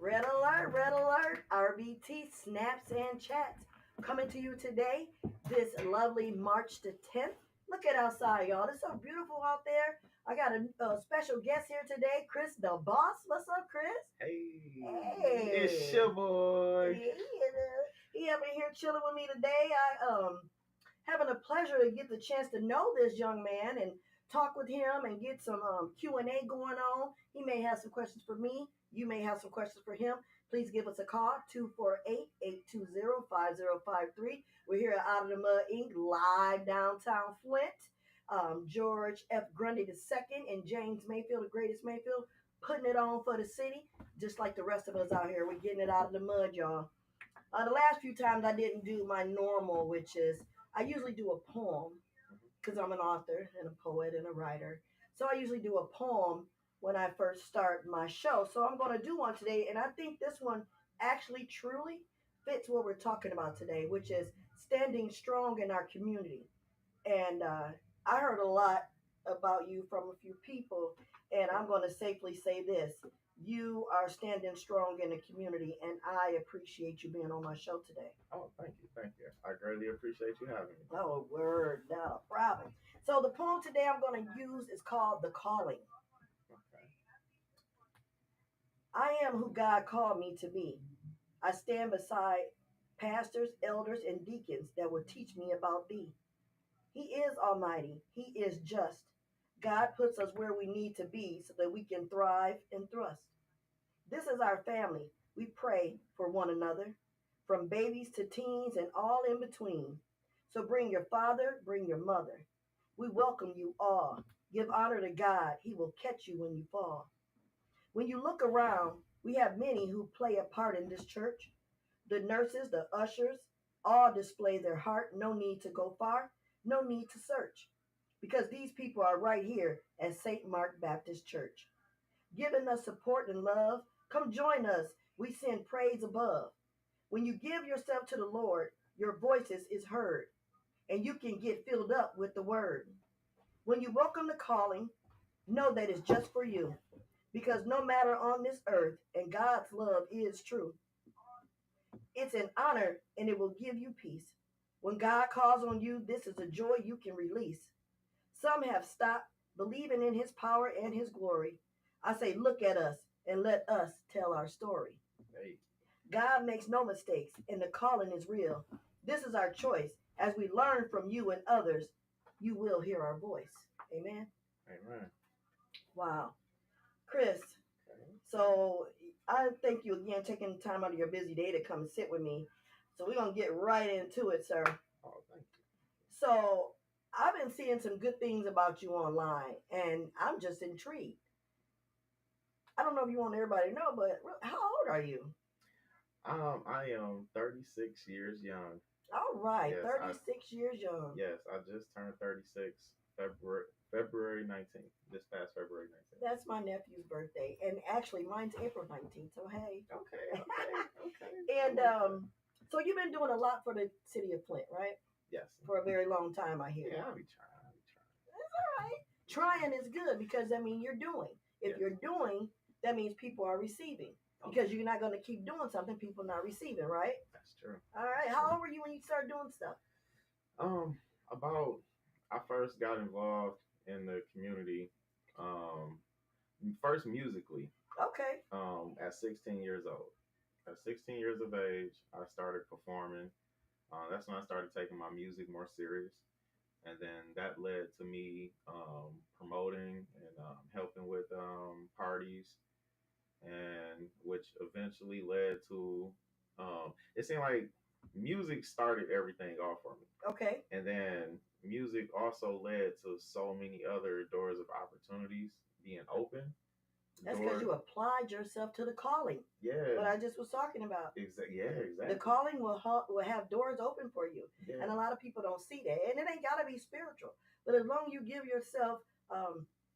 Red alert, RBT snaps and chats. Coming to you today, this lovely March the 10th. Look at outside, y'all. It's so beautiful out there. I got a special guest here today, Chris the Boss. What's up, Chris? Hey, it's Hey. your boy. He up in here chilling with me today. I having a pleasure to get the chance to know this young man and talk with him and get some Q&A going on. He may have some questions for me. You may have some questions for him. Please give us a call, 248-820-5053. We're here at Out of the Mud Inc. live downtown Flint. George F. Grundy II and James Mayfield, the greatest Mayfield, putting it on for the city, just like the rest of us out here. We're getting it out of the mud, y'all. The last few times I didn't do my normal, which is I usually do a poem because I'm an author and a poet and a writer. So I usually do a poem when I first start my show. So I'm going to do one today. And I think this one actually truly fits what we're talking about today, which is standing strong in our community. And I heard a lot about you from a few people. And I'm going to safely say this. You are standing strong in the community, and I appreciate you being on my show today. Oh, thank you. I greatly appreciate you having me. Oh, word, not a problem. So the poem today I'm going to use is called The Calling. Okay. I am who God called me to be. I stand beside pastors, elders, and deacons that will teach me about thee. He is almighty. He is just. God puts us where we need to be so that we can thrive and thrust. This is our family. We pray for one another, from babies to teens and all in between. So bring your father, bring your mother. We welcome you all. Give honor to God. He will catch you when you fall. When you look around, we have many who play a part in this church. The nurses, the ushers, all display their heart. No need to go far. No need to search. Because these people are right here at St. Mark Baptist Church. Giving us support and love. Come join us. We send praise above. When you give yourself to the Lord, your voices is heard, and you can get filled up with the word. When you welcome the calling, know that it's just for you, because no matter on this earth, and God's love is true. It's an honor, and it will give you peace. When God calls on you, this is a joy you can release. Some have stopped believing in his power and his glory. I say, look at us and let us tell our story. Hey. God makes no mistakes, and the calling is real. This is our choice. As we learn from you and others, you will hear our voice. Amen. Amen. Wow. Chris, Okay. so I thank you again taking time out of your busy day to come and sit with me. So we're going to get right into it, sir. Oh, thank you. So I've been seeing some good things about you online, and I'm just intrigued. I don't know if you want everybody to know, but how old are you? I am 36 years young. All right, Yes, 36 years young. Yes, I just turned 36 February 19th. This past February 19th. That's my nephew's birthday, and actually mine's April 19th. So hey. Okay. And so you've been doing a lot for the city of Flint, right? Yes. For a very long time, I hear. Yeah, I'll be trying. That's all right. Trying is good because I mean you're doing. If you're doing, that means people are receiving. Because you're not going to keep doing something people not receiving, right? That's true. All right. How old were you when you started doing stuff? About I first got involved in the community, first musically. Okay. At 16 years old. At 16 years of age, I started performing. That's when I started taking my music more serious. And then that led to me promoting and helping with parties, and which eventually led to it seemed like music started everything off for me. Okay. And then music also led to so many other doors of opportunities being open. That's because you applied yourself to the calling. Yeah. What I just was talking about. Exactly. The calling will have doors open for you. Yeah. And a lot of people don't see that. And it ain't got to be spiritual. But as long as you give yourself,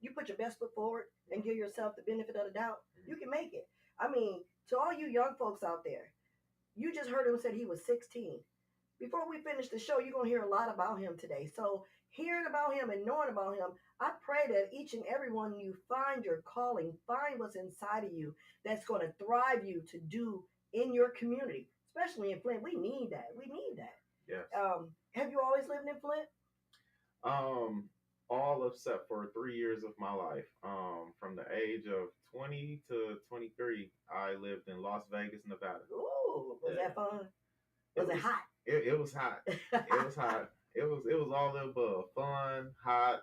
you put your best foot forward and give yourself the benefit of the doubt, you can make it. I mean, to all you young folks out there, you just heard him said he was 16. Before we finish the show, you're going to hear a lot about him today. So hearing about him and knowing about him, I pray that each and every one of you find your calling, find what's inside of you that's going to thrive you to do in your community, especially in Flint. We need that. We need that. Yes. Have you always lived in Flint? Um, all except for 3 years of my life. From the age of 20 to 23, I lived in Las Vegas, Nevada. Ooh, was that fun? Was it hot? It was hot. It was hot. It was all the above. Fun, hot,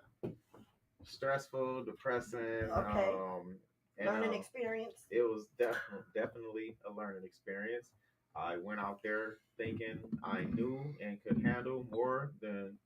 stressful, depressing. Okay. And, learning experience. It was definitely a learning experience. I went out there thinking I knew and could handle more than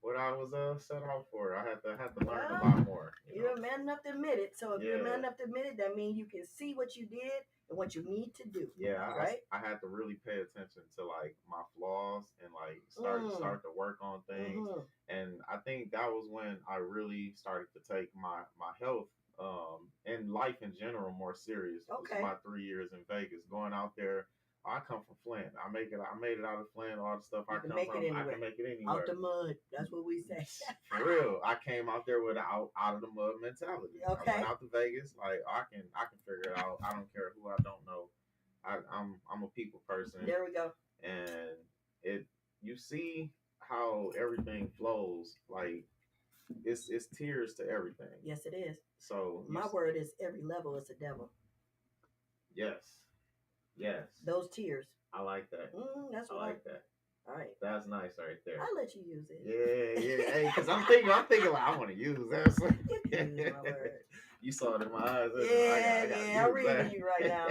what I was set out for. I had to learn a lot more. You're a man enough to admit it. So if you're a man enough to admit it, that means you can see what you did and what you need to do. Yeah, right. I had to really pay attention to like my flaws and like start to work on things. Mm-hmm. And I think that was when I really started to take my health and life in general more serious. Okay. It was my 3 years in Vegas, going out there. I come from Flint. I made it out of Flint. All the stuff I come from, I can make it anywhere. Out the mud. That's what we say. For real, I came out there with out of the mud mentality. Okay. I went out to Vegas like I can figure it out. I don't care who I don't know. I'm a people person. There we go. And you see how everything flows. Like it's tears to everything. Yes, it is. So my word is every level is a devil. Yes. Yes. Those tears. I like that. That's what I like that. All right. That's nice right there. I'll let you use it. Yeah. Hey, because I'm thinking like I want to use that. Use my word. You saw it in my eyes. Yeah, I'm reading you right now.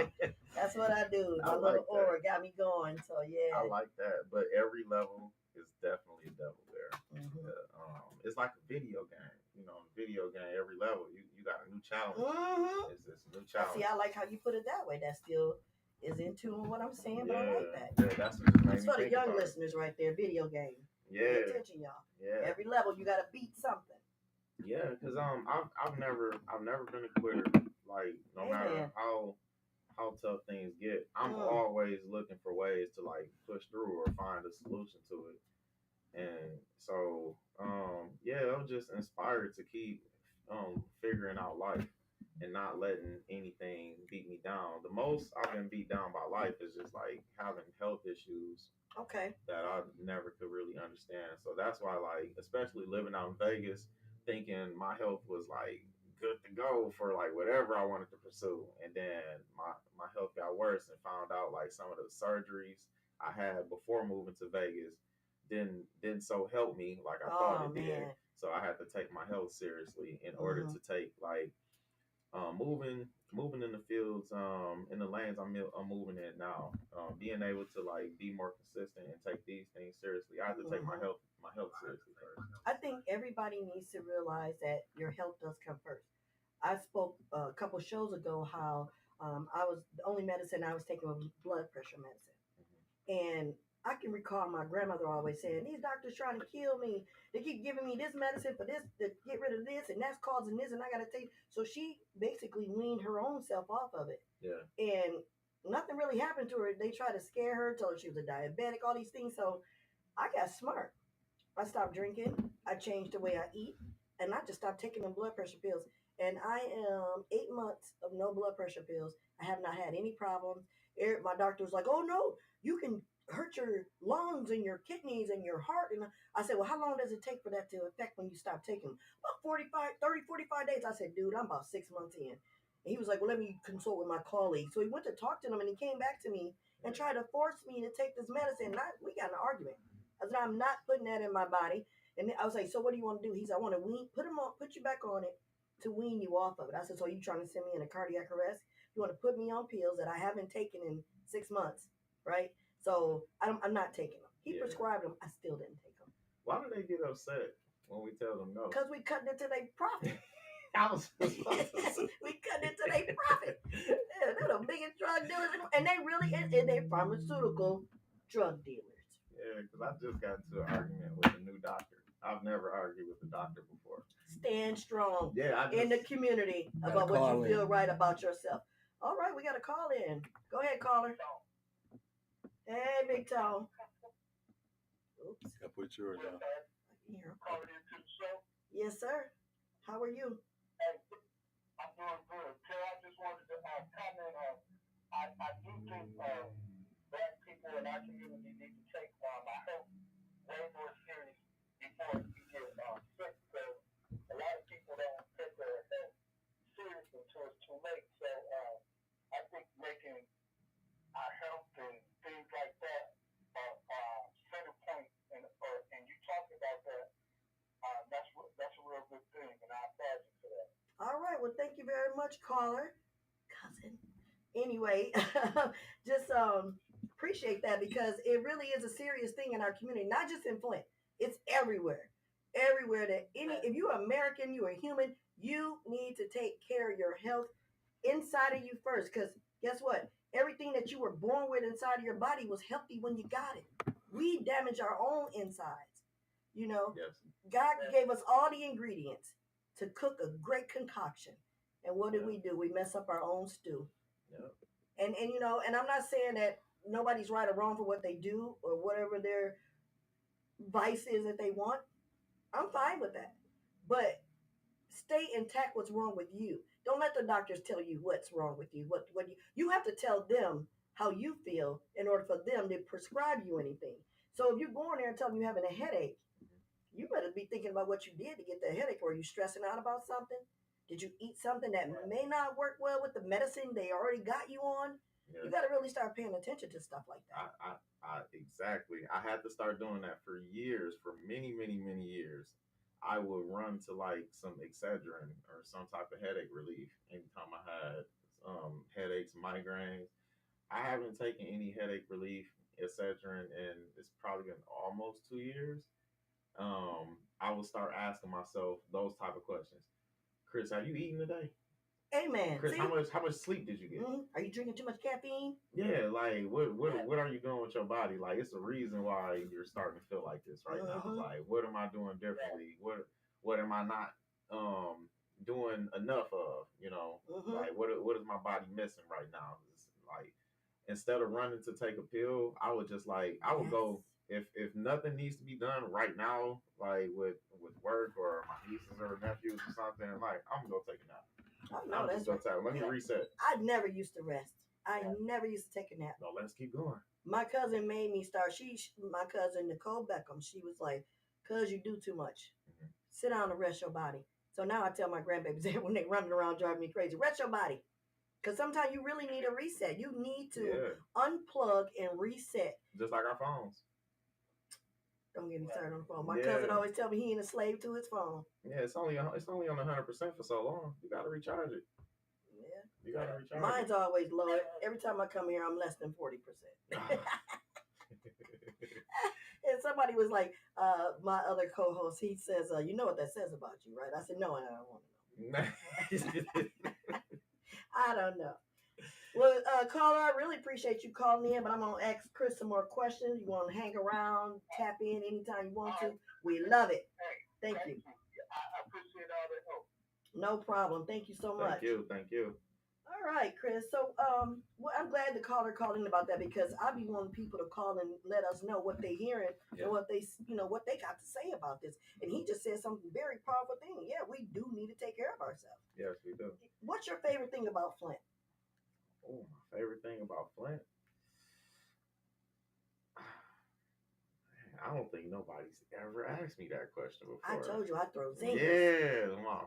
That's what I do. My little aura got me going. So yeah. I like that. But every level is definitely a devil there. Mm-hmm. It's like a video game. You know, video game, every level you got a new challenge. Mm-hmm. It's a new challenge. See, I like how you put it that way. That still is in tune with what I'm saying, but I like that. Yeah, that's for the young listeners right there. Video game. Yeah. Pay attention, y'all. Yeah. Every level you gotta beat something. Yeah, because I've never been a quitter. Like no matter how tough things get, I'm always looking for ways to like push through or find a solution to it. And so I was just inspired to keep figuring out life and not letting anything beat me down. The most I've been beat down by life is just like having health issues. Okay. That I never could really understand. So that's why, like, especially living out in Vegas, thinking my health was like good to go for like whatever I wanted to pursue. And then my health got worse and found out like some of the surgeries I had before moving to Vegas didn't so help me like I thought it did. So I had to take my health seriously in order to take like moving in the fields, in the lanes I'm moving in now, being able to like be more consistent and take these things seriously. I have to take my health seriously first. I think everybody needs to realize that your health does come first. I spoke a couple shows ago how I was the only medicine I was taking was blood pressure medicine, and I can recall my grandmother always saying, "These doctors trying to kill me. They keep giving me this medicine for this to get rid of this, and that's causing this, and I gotta take." So she basically weaned her own self off of it. Yeah. And nothing really happened to her. They tried to scare her, told her she was a diabetic, all these things. So I got smart. I stopped drinking. I changed the way I eat, and I just stopped taking them blood pressure pills. And I am 8 months of no blood pressure pills. I have not had any problems. My doctor was like, "Oh no, you can hurt your lungs and your kidneys and your heart." And I said, "Well, how long does it take for that to affect when you stop taking them?" About 45 days. I said, "Dude, I'm about 6 months in." And he was like, "Well, let me consult with my colleague." So he went to talk to them, and he came back to me and tried to force me to take this medicine. And we got in an argument. I said, "I'm not putting that in my body." And I was like, "So what do you want to do?" He said, "I want to put you back on it to wean you off of it." I said, "So you trying to send me in a cardiac arrest? You want to put me on pills that I haven't taken in 6 months, right?" So I'm not taking them. He prescribed them. I still didn't take them. Why do they get upset when we tell them no? Because we cut into their profit. We cut into their profit. Yeah, they're the biggest drug dealers, and they really and they're pharmaceutical drug dealers. Yeah, because I just got into an argument with a new doctor. I've never argued with a doctor before. Stand strong. Yeah, in the community about what you feel right about yourself. All right, we got a call in. Go ahead, caller. Hey, Big Toe. Oops. I put yours on. Here. Yes, sir. How are you? Hey, I'm doing good. Terry, I just wanted to comment on, I do think black people in our community need to take my health way more serious before you get sick. Because a lot of people don't take their health serious until it's too late. So I think making our health and things like that center point, and you talked about that. That's a real good thing, and I applaud you for that. All right. Well, thank you very much, caller. Cousin. Anyway, just appreciate that because it really is a serious thing in our community, not just in Flint. It's everywhere. Everywhere that any if you're American, you're a human, you need to take care of your health inside of you first. Because guess what? Everything that you were born with inside of your body was healthy when you got it. We damage our own insides. You know, Yes. God gave us all the ingredients to cook a great concoction. And what Yeah. do? We mess up our own stew. Yep. And you know, and I'm not saying that nobody's right or wrong for what they do or whatever their vice is that they want. I'm fine with that. But stay intact what's wrong with you. Don't let the doctors tell you what's wrong with you. What you have to tell them how you feel in order for them to prescribe you anything. So if you're going there and telling them you're having a headache, you better be thinking about what you did to get the headache. Were you stressing out about something? Did you eat something that may not work well with the medicine they already got you on? Yes. You got to really start paying attention to stuff like that. Exactly. I had to start doing that for years, for many, many, many years. I would run to like some Excedrin or some type of headache relief anytime I had headaches, migraines. I haven't taken any headache relief, Excedrin, and it's probably been almost 2 years. I will start asking myself those type of questions. Chris, have you eaten today? Amen. Chris, See? how much sleep did you get? Are you drinking too much caffeine? Yeah, like what are you doing with your body? Like it's a reason why you're starting to feel like this right now. Like what am I doing differently? What am I not doing enough of? You know, like what is my body missing right now? It's like instead of running to take a pill, I would just like I would go if nothing needs to be done right now, like with work or my nieces or nephews or something, like I'm gonna go take a nap. Oh, no, I'm just that's gonna tell. Let me reset. I never used to rest. I never used to take a nap. No, let's keep going. My cousin made me start. My cousin Nicole Beckham, she was like, "Cuz you do too much. Sit down and rest your body." So now I tell my grandbabies when they running around driving me crazy, rest your body. Because sometimes you really need a reset. You need to unplug and reset. Just like our phones. Don't get me started on the phone. My cousin always tell me he ain't a slave to his phone. Yeah, it's only on 100% for so long. You gotta recharge it. Yeah, you gotta recharge. Mine's always low. Every time I come here, I'm less than 40%. And somebody was like, my other co-host, he says, "You know what that says about you, right?" I said, "No, and I don't want to know." I don't know. Well, caller, I really appreciate you calling in, but I'm going to ask Chris some more questions. You want to hang around, tap in anytime you want to. We love it. Thank you. I appreciate all the help. No problem. Thank you so much. Thank you. All right, Chris. So well, I'm glad the caller called in about that because I be wanting people to call and let us know what they're hearing and what they got to say about this. And he just said something very powerful thing. Yeah, we do need to take care of ourselves. Yes, we do. What's your favorite thing about Flint? Oh, my favorite thing about Flint? I don't think nobody's ever asked me that question before. I told you I throw zingers. Yeah, my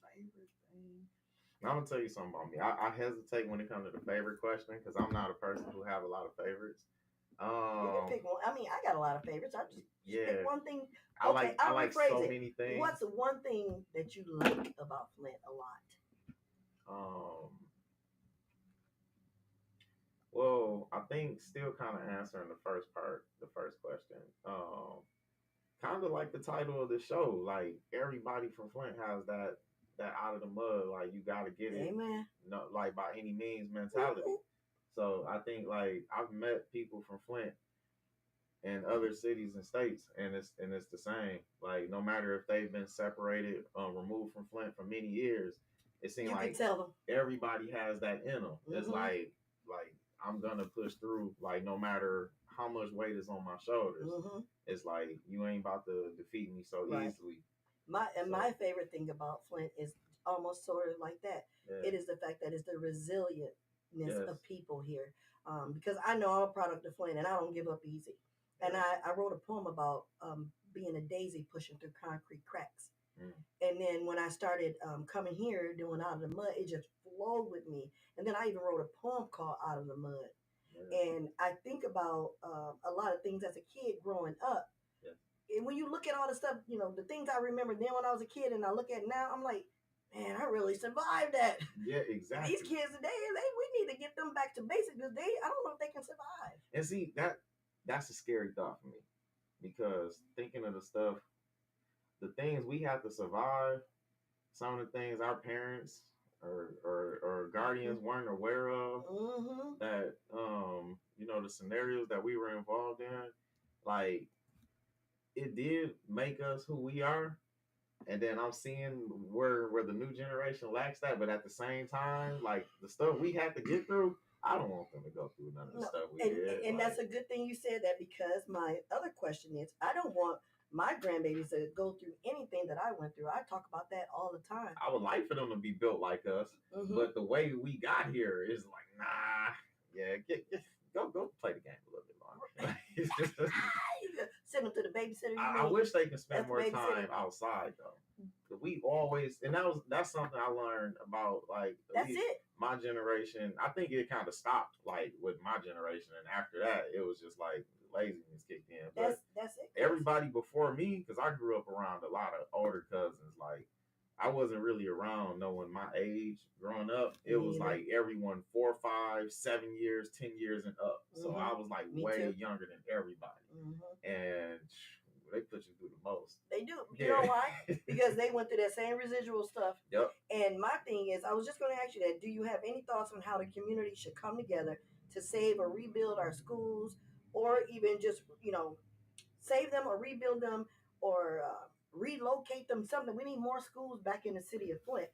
favorite thing. Now, I'm gonna tell you something about me. I hesitate when it comes to the favorite question because I'm not a person who have a lot of favorites. You can pick one. I mean, I got a lot of favorites. I just pick one thing. Okay, I like so many things. What's the one thing that you like about Flint a lot? Well, I think still kind of answering the first question. Kind of like the title of the show. Like everybody from Flint has that out of the mud, like you gotta get it. Amen. No, like by any means mentality. So I think like I've met people from Flint in other cities and states, and it's the same. Like no matter if they've been separated, removed from Flint for many years, it seems like tell them. Everybody has that in them. It's like I'm gonna push through. Like no matter how much weight is on my shoulders, it's like you ain't about to defeat me so easily. My favorite thing about Flint is almost sort of like that. Yeah. It is the fact that it's the resilientness Yes. of people here. Because I know I'm a product of Flint and I don't give up easy. And I wrote a poem about being a daisy pushing through concrete cracks. And then when I started coming here doing Out of the Mud, it just flowed with me. And then I even wrote a poem called Out of the Mud. And I think about a lot of things as a kid growing up. And when you look at all the stuff, you know, the things I remember then when I was a kid and I look at now, I'm like, man, I really survived that. Yeah, exactly. These kids today, we need to get them back to basics because I don't know if they can survive. And see, that's a scary thought for me because thinking of the things we have to survive, some of the things our parents or guardians weren't aware of, that you know, the scenarios that we were involved in, like it did make us who we are. And then I'm seeing where the new generation lacks that, but at the same time, like the stuff we had to get through, I don't want them to go through none of the stuff we did. And that's a good thing you said that, because my other question is, I don't want my grandbabies to go through anything that I went through. I talk about that all the time. I would like for them to be built like us, but the way we got here is like, nah, yeah, go play the game a little bit longer. Send them to the babysitter. I wish they could spend more time outside though. We always, and that's something I learned about, like, that's it. My generation. I think it kind of stopped like with my generation, and after that, it was just like laziness kicked in. But that's it. Everybody before me, because I grew up around a lot of older cousins, like I wasn't really around knowing my age growing up. It was like everyone 4, 5, 7 years, 10 years and up. So I was like way younger than everybody. And they put you through the most. They do. You know why? Because they went through that same residual stuff. Yep. And my thing is, I was just going to ask you that. Do you have any thoughts on how the community should come together to save or rebuild our schools, or even just, you know, save them or rebuild them, or relocate them? Something. We need more schools back in the city of Flint.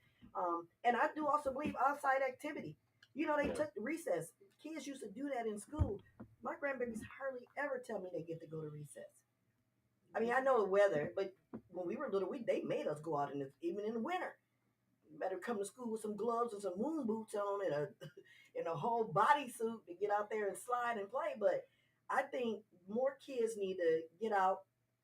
And I do also believe outside activity. You know, they took recess. Kids used to do that in school. My grandbabies hardly ever tell me they get to go to recess. I mean, I know the weather, but when we were little, they made us go out even in the winter. You better come to school with some gloves and some moon boots on and a whole bodysuit to get out there and slide and play. But I think more kids need to get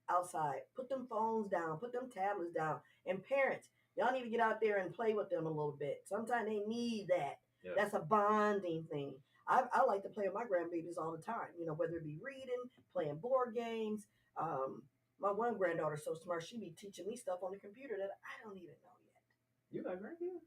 outside, put them phones down, put them tablets down, and parents, y'all need to get out there and play with them a little bit. Sometimes they need that. Yeah. That's a bonding thing. I like to play with my grandbabies all the time. You know, whether it be reading, playing board games. My one granddaughter's so smart, she be teaching me stuff on the computer that I don't even know yet. You got grandkids?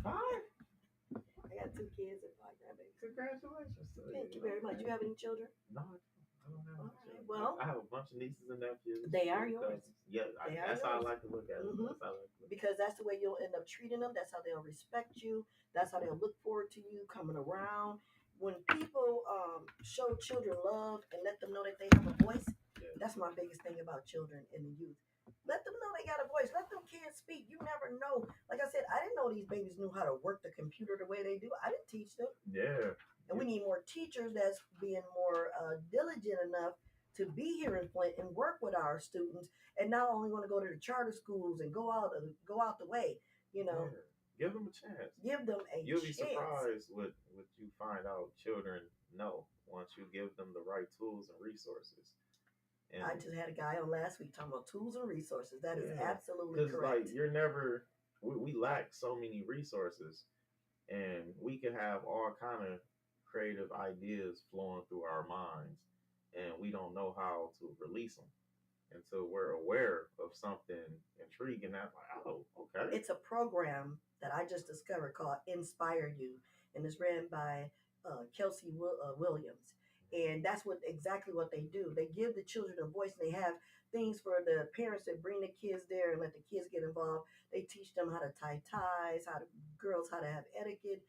5? I got 2 kids and 5 grandbabies. Congratulations. Thank you very much. You have any children? No, I don't have any children. Well, I have a bunch of nieces and nephews. They are yours. Yeah, that's how I like to look at it. Because that's the way you'll end up treating them. That's how they'll respect you. That's how they'll look forward to you coming around. When people show children love and let them know that they have a voice, that's my biggest thing about children and the youth. Let them know they got a voice. Let them kids speak. You never know. Like I said, I didn't know these babies knew how to work the computer the way they do. I didn't teach them. Yeah. And we need more teachers that's being more diligent enough to be here in Flint and work with our students, and not only want to go to the charter schools and go out the way, you know. Yeah. Give them a chance. Give them a You'll chance. You'll be surprised what you find out children know once you give them the right tools and resources. And I just had a guy on last week talking about tools and resources. That is absolutely correct. Like we lack so many resources, and we can have all kind of creative ideas flowing through our minds, and we don't know how to release them until we're aware of something intriguing. That's like, oh, okay. It's a program that I just discovered called Inspire You, and it's ran by Kelsey Williams. And that's exactly what they do. They give the children a voice, and they have things for the parents that bring the kids there and let the kids get involved. They teach them how to tie ties, girls how to have etiquette.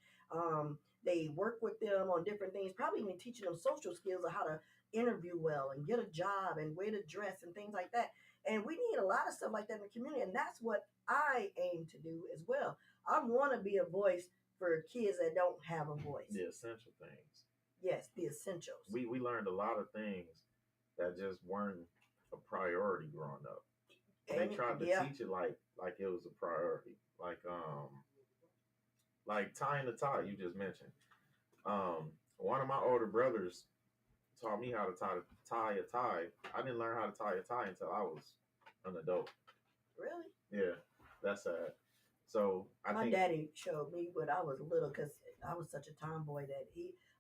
They work with them on different things, probably even teaching them social skills of how to interview well and get a job and way to dress and things like that. And we need a lot of stuff like that in the community. And that's what I aim to do as well. I want to be a voice for kids that don't have a voice. The essential things. Yes, the essentials. We learned a lot of things that just weren't a priority growing up. And they tried to teach it like it was a priority. Like tying the tie you just mentioned. One of my older brothers taught me how to tie a tie. I didn't learn how to tie a tie until I was an adult. Really? Yeah, that's sad. So my daddy showed me when I was little, because I was such a tomboy that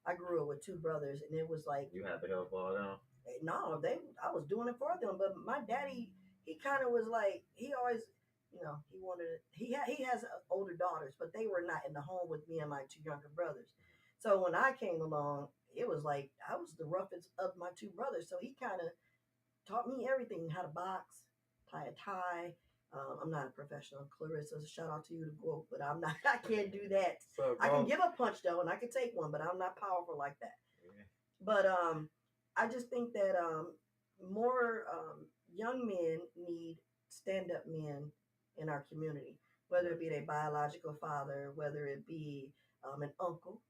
I grew up with two brothers, and it was like you had to help all them. No, I was doing it for them, but my daddy, he kind of was like, he always, he has older daughters, but they were not in the home with me and my two younger brothers. So when I came along, it was like I was the roughest of my two brothers. So he kind of taught me everything: how to box, tie a tie. I'm not a professional. Clarissa, shout out to you to go, but I'm not. I can't do that. So, I can give a punch though, and I can take one, but I'm not powerful like that. Yeah. But I just think that more young men need stand-up men in our community, whether it be their biological father, whether it be an uncle,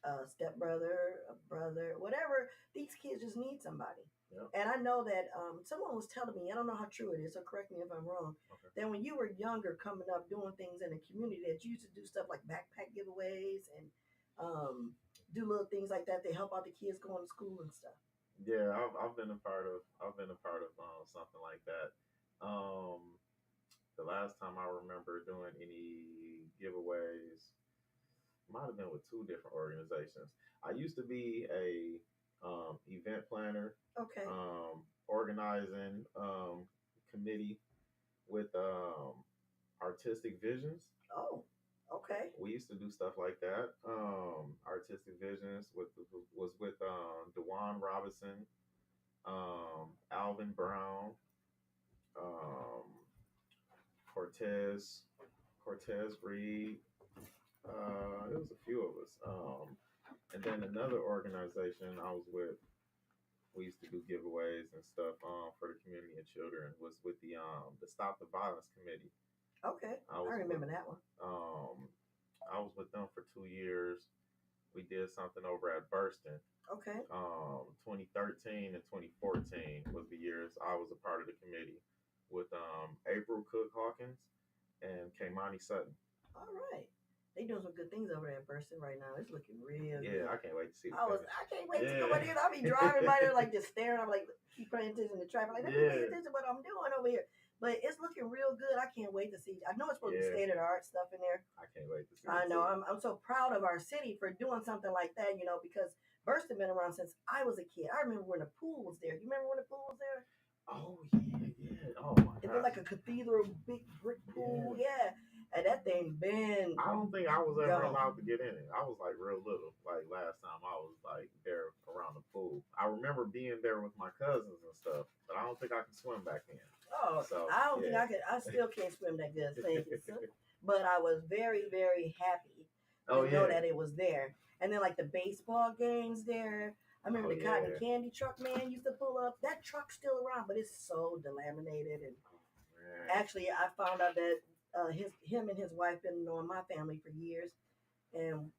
a stepbrother, a brother, whatever. These kids just need somebody. Yep. And I know that someone was telling me, I don't know how true it is, so correct me if I'm wrong, that when you were younger coming up doing things in the community, that you used to do stuff like backpack giveaways and do little things like that to help out the kids going to school and stuff. Yeah, I've been a part of something like that. The last time I remember doing any giveaways might have been with two different organizations. I used to be a event planner. Okay. Organizing committee with Artistic Visions. Oh, okay. We used to do stuff like that. Artistic Visions was with Dewan Robinson, Alvin Brown, Cortez Reed. It was a few of us. And then another organization I was with, we used to do giveaways and stuff for the community and children, was with the Stop the Violence Committee. Okay, I remember that one. I was with them for 2 years. We did something over at Burston. Okay. 2013 and 2014 was the years I was a part of the committee with April Cook Hawkins and Kaimani Sutton. All right. They doing some good things over there in Burston right now. It's looking real good. Yeah, I can't wait to see. I can't wait to go over there. I'll be driving by there like just staring. I'm like, keep paying attention to traffic. Like, let me pay attention to what I'm doing over here. But it's looking real good. I can't wait to see. I know it's supposed to be state of the art stuff in there. I can't wait to see. I know. I'm so proud of our city for doing something like that. Because Burston been around since I was a kid. I remember when the pool was there. You remember when the pool was there? Oh yeah. Oh my God. It was like a cathedral, big brick pool. Yeah. And that thing been. I don't think I was ever allowed to get in it. I was like real little. Like last time I was like there around the pool. I remember being there with my cousins and stuff, but I don't think I can swim back in. Oh, so, I don't think I could. I still can't swim that good. Thank you. But I was very, very happy to know that it was there. And then like the baseball games there. I remember the cotton candy truck man used to pull up. That truck's still around, but it's so delaminated. And actually, I found out that him and his wife been knowing my family for years. And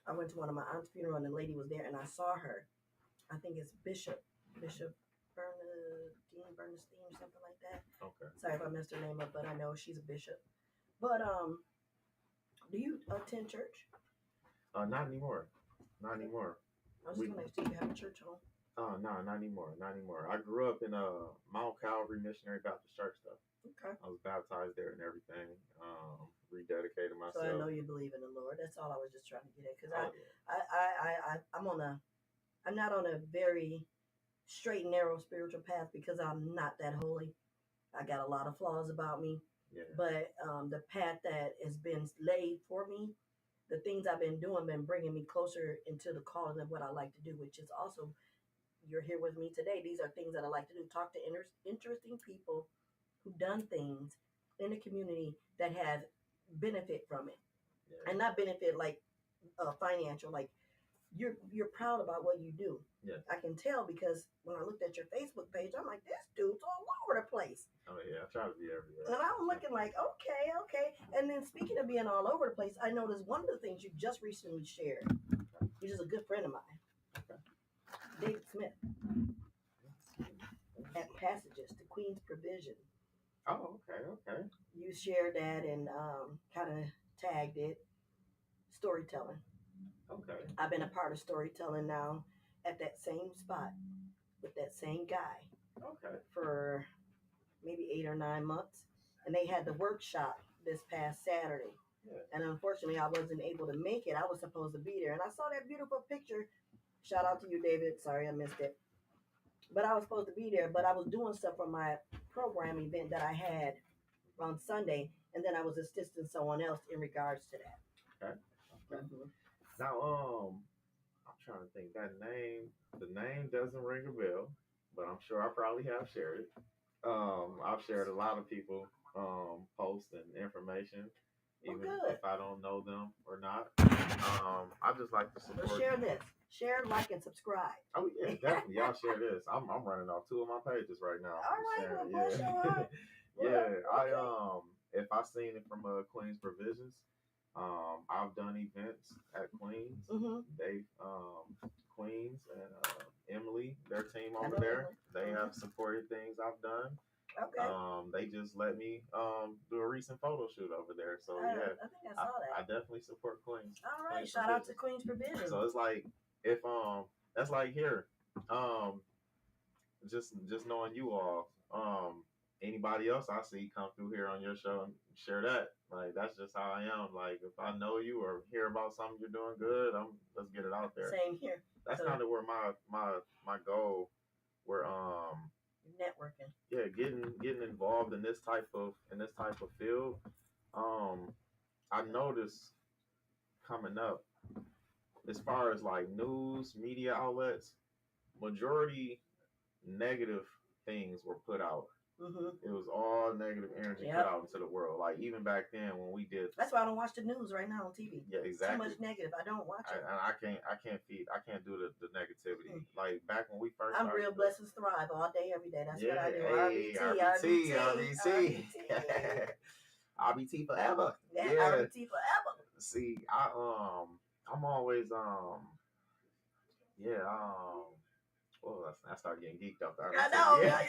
I went to one of my aunt's funeral, and the lady was there, and I saw her. I think it's Bishop Bernstein or something like that. Okay. Sorry if I messed her name up, but I know she's a bishop. But do you attend church? Not anymore. Not anymore. I was just gonna ask, do you have a church home? No, not anymore. Not anymore. I grew up in Mount Calvary Missionary Baptist Church, though. Okay. I was baptized there and everything. Rededicated myself. So I know you believe in the Lord. That's all I was just trying to get at. Because I'm not on a very straight and narrow spiritual path because I'm not that holy. I got a lot of flaws about me. Yeah. But the path that has been laid for me, the things I've been doing, been bringing me closer into the calling of what I like to do, which is also, you're here with me today. These are things that I like to do. Talk to interesting people who've done things in the community that have benefit from it. Yeah. And not benefit like financial, like you're proud about what you do. Yes. I can tell because when I looked at your Facebook page, I'm like, this dude's all over the place. Oh yeah, I try to be everywhere. And I'm looking like, okay. And then speaking of being all over the place, I noticed one of the things you just recently shared, which is a good friend of mine, David Smith, at Passages to Queen's Provision. Oh, okay. You shared that and kind of tagged it. Storytelling. Okay. I've been a part of storytelling now at that same spot with that same guy Okay. for maybe 8 or 9 months. And they had the workshop this past Saturday. Yeah. And unfortunately, I wasn't able to make it. I was supposed to be there. And I saw that beautiful picture. Shout out to you, David. Sorry I missed it. But I was supposed to be there. But I was doing stuff for my program event that I had on Sunday. And then I was assisting someone else in regards to that. Okay. Mm-hmm. Now, I'm trying to think that name. The name doesn't ring a bell, but I'm sure I probably have shared it. I've shared a lot of people posts and information, even if I don't know them or not. I just like to support. So share this. Share, like, and subscribe. Oh yeah, definitely. Y'all share this. I'm running off 2 of my pages right now. All right, well, yeah. Yeah. Okay. I if I seen it from Queen's Provisions, I've done events at Queens. Mm-hmm. They Queens and Emily, their team over there, they have supported things I've done. Okay. They just let me do a recent photo shoot over there. So yeah, I think I saw that. I definitely support Queens. All right, Queens shout out to Queen's Provision. So it's like if that's like here, just knowing you all, anybody else I see come through here on your show and share that. Like that's just how I am. Like if I know you or hear about something you're doing good, let's get it out there. Same here. That's kind of where my goal. Where networking. Yeah, getting involved in this type of field. I noticed coming up as far as like news media outlets, majority negative things were put out. Mm-hmm. It was all negative energy put out into the world. Like even back then when we did. That's why I don't watch the news right now on TV. Yeah, exactly. Too much negative. I don't watch it. I can't do the negativity. Like back when we first. I'm Real Blessings Thrive all day, every day. That's what I do. RBT. RBT forever. Yeah, RBT forever. See, I'm always well, I start getting geeked up. I know, yeah.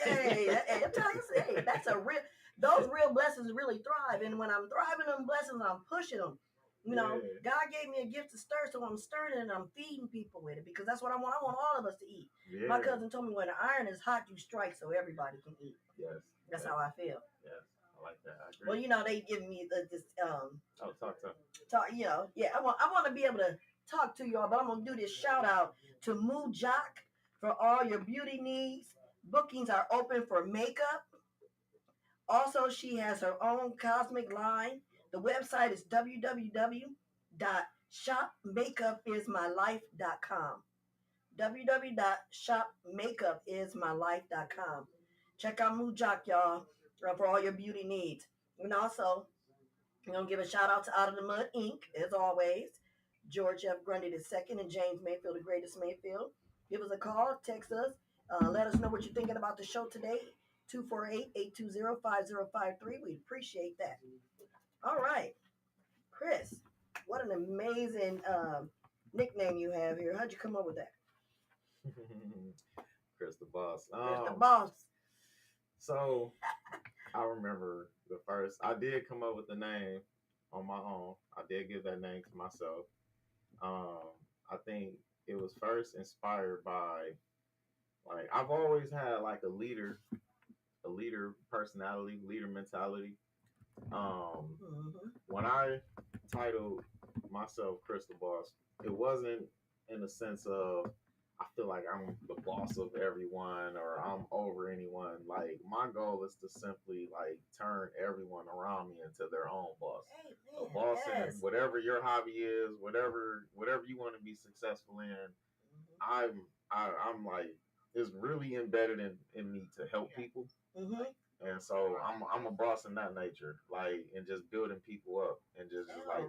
I'm telling you, that's those real blessings really thrive. And when I'm thriving them blessings, I'm pushing them. You know, God gave me a gift to stir, so I'm stirring it and I'm feeding people with it because that's what I want. I want all of us to eat. Yeah. My cousin told me when the iron is hot, you strike so everybody can eat. Yes. That's how I feel. Yes. I like that. I agree. Well, you know, they give me this talk. You know, yeah. I want to be able to talk to y'all, but I'm gonna do this shout out to Moo Jock for all your beauty needs. Bookings are open for makeup. Also, she has her own cosmic line. The website is www.shopmakeupismylife.com. www.shopmakeupismylife.com. Check out Moo Jock, y'all, for all your beauty needs. And also, I'm going to give a shout out to Out of the Mud Inc., as always. George F. Grundy II and James Mayfield, the greatest Mayfield. Give us a call, text us. Let us know what you're thinking about the show today. 248-820-5053. We appreciate that. All right. Chris, what an amazing nickname you have here. How'd you come up with that? Chris the Boss. Chris the Boss. So I remember I did come up with the name on my own. I did give that name to myself. I think it was first inspired by, like, I've always had like a leader personality, leader mentality. When I titled myself Chris the Boss, it wasn't in the sense of I feel like I'm the boss of everyone or I'm over anyone. Like my goal is to simply like turn everyone around me into their own boss. A boss in whatever your hobby is, whatever you want to be successful in. I'm like it's really embedded in me to help people. And so I'm a boss in that nature, like, and just building people up and just like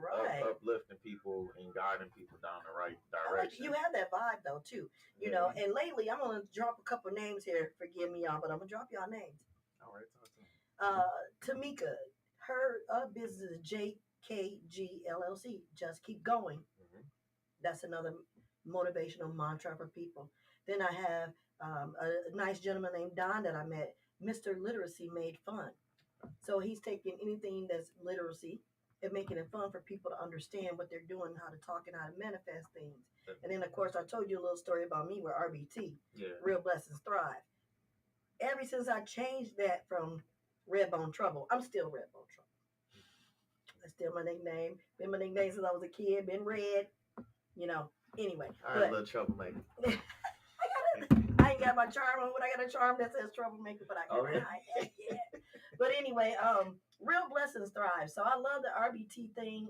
uplifting people and guiding people down the right I like direction. you have that vibe though too, you know. And lately, I'm gonna drop a couple names here. Forgive me, y'all, but I'm gonna drop y'all names. All right, talk to me. Tameka, her business is JKG LLC. Just keep going. Mm-hmm. That's another motivational mantra for people. Then I have a nice gentleman named Don that I met. Mr. Literacy Made Fun. So he's taking anything that's literacy and making it fun for people to understand what they're doing, how to talk, and how to manifest things. And then, of course, I told you a little story about me with RBT, Real Blessings Thrive. Ever since I changed that from Redbone Trouble, I'm still Redbone Trouble. That's still my nickname. Been my nickname since I was a kid. Been Red, you know. Anyway, all right, little troublemaker. I ain't got my charm on, but I got a charm that says troublemaker, but I can hide. Yeah. But anyway, Real Blessings Thrive. So I love the RBT thing.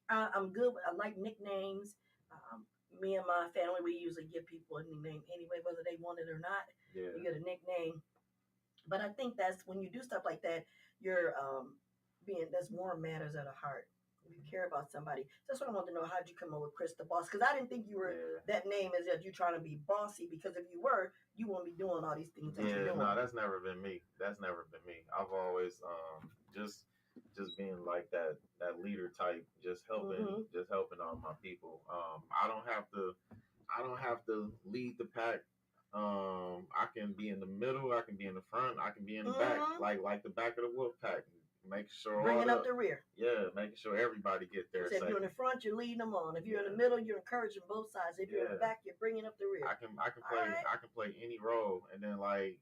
I'm good. I like nicknames. Me and my family, we usually give people a nickname anyway, whether they want it or not. Yeah. You get a nickname. But I think that's when you do stuff like that, you're that's more matters at the heart. If you care about somebody. So that's what I want to know. How'd you come up with Chris the Boss? Because I didn't think you were that name is that you're trying to be bossy. Because if you were, you won't be doing all these things that you're doing. No, that's never been me. That's never been me. I've always just being like that leader type, just helping all my people. I don't have to lead the pack. I can be in the middle, I can be in the front, I can be in the back, like the back of the wolf pack. Making sure bringing up the rear. Yeah, making sure everybody get there. So if you're in the front, you're leading them on. If you're in the middle, you're encouraging both sides. If you're in the back, you're bringing up the rear. I can play any role, and then like